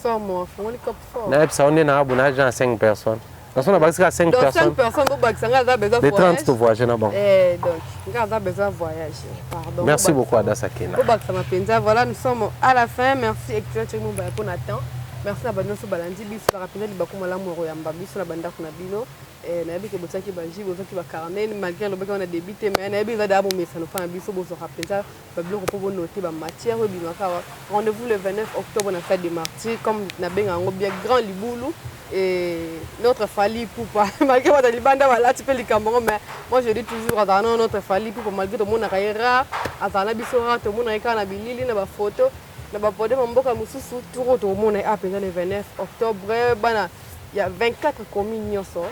Ça moi, on est cop fort. On est à 5 personnes. Dans son abac, à 5 personnes. 5 personnes, de 30 pour voyager. Donc, on a besoin de voyager. Pardon. Merci beaucoup, Adassa Kena. Voilà, nous sommes à la fin. Merci, excellent, pour Nathan. Merci à Banoso Balandi, bis la rapide, il va comme la mort et Ambabi sur la banda Kunabino. Et Nabi qui bossa qui banji, bossa qui va carnet, malgré le bec on a débité, mais Nabi va d'abord mais ça nous fait un biseau pour se rappeler ça. Pablo pour noter ma matière, rendez-vous le 29 octobre, on a fait des martyrs, comme Nabi a un bien grand liboulou. Et notre Fali Poupa, malgré votre libanda, voilà, tu peux les Cameroun, mais moi je dis toujours, attends, notre Fali Poupa, malgré tout le monde a rire, attends, la bisora, tout le monde a écrit la bilili, la photo, la photo, mon boka moussousou, tout le monde est appelé le 29 octobre, il y a 24 communes qui sont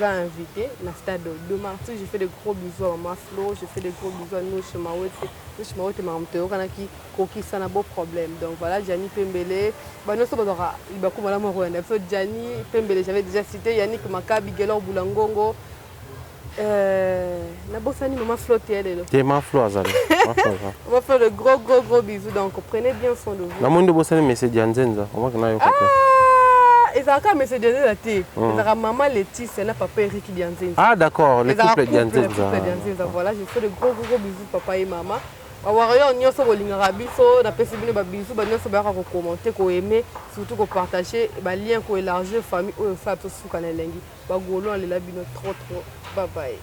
invités dans le stade de Martyrs. Je fais de gros bisous à Maman Flo, je fais de gros bisous à nous chez Maouette. Nous chez Maouette et Maman Théo, qui ça n'a pas de problème. Donc voilà, Gianni Pembele. Nous sommes dans le Gianni Pembele, j'avais déjà cité Yannick Makabi, Gelor Boulangongo. Nabosani Maman Flo Théo. Maman Flo Azali. On va faire de gros bisous, donc prenez bien soin de vous. La monde de Bossani, mais c'est Dianzenza. On va qu'on aille au côté. Et ça a mais c'est Dianzenza. Et ça maman Laetitia, c'est papa Eric Dianzenza. Ah d'accord, le couple Dianzenza. Voilà, je fais de gros bisous papa et maman. On y a sur le rabiso, on a fait des bisous, on a commenter, on aimer, surtout qu'on partager, lien, qu'on élargir famille, on fait tout ce qu'on a lengi. Bagolo, on est là, trop. Bye bye.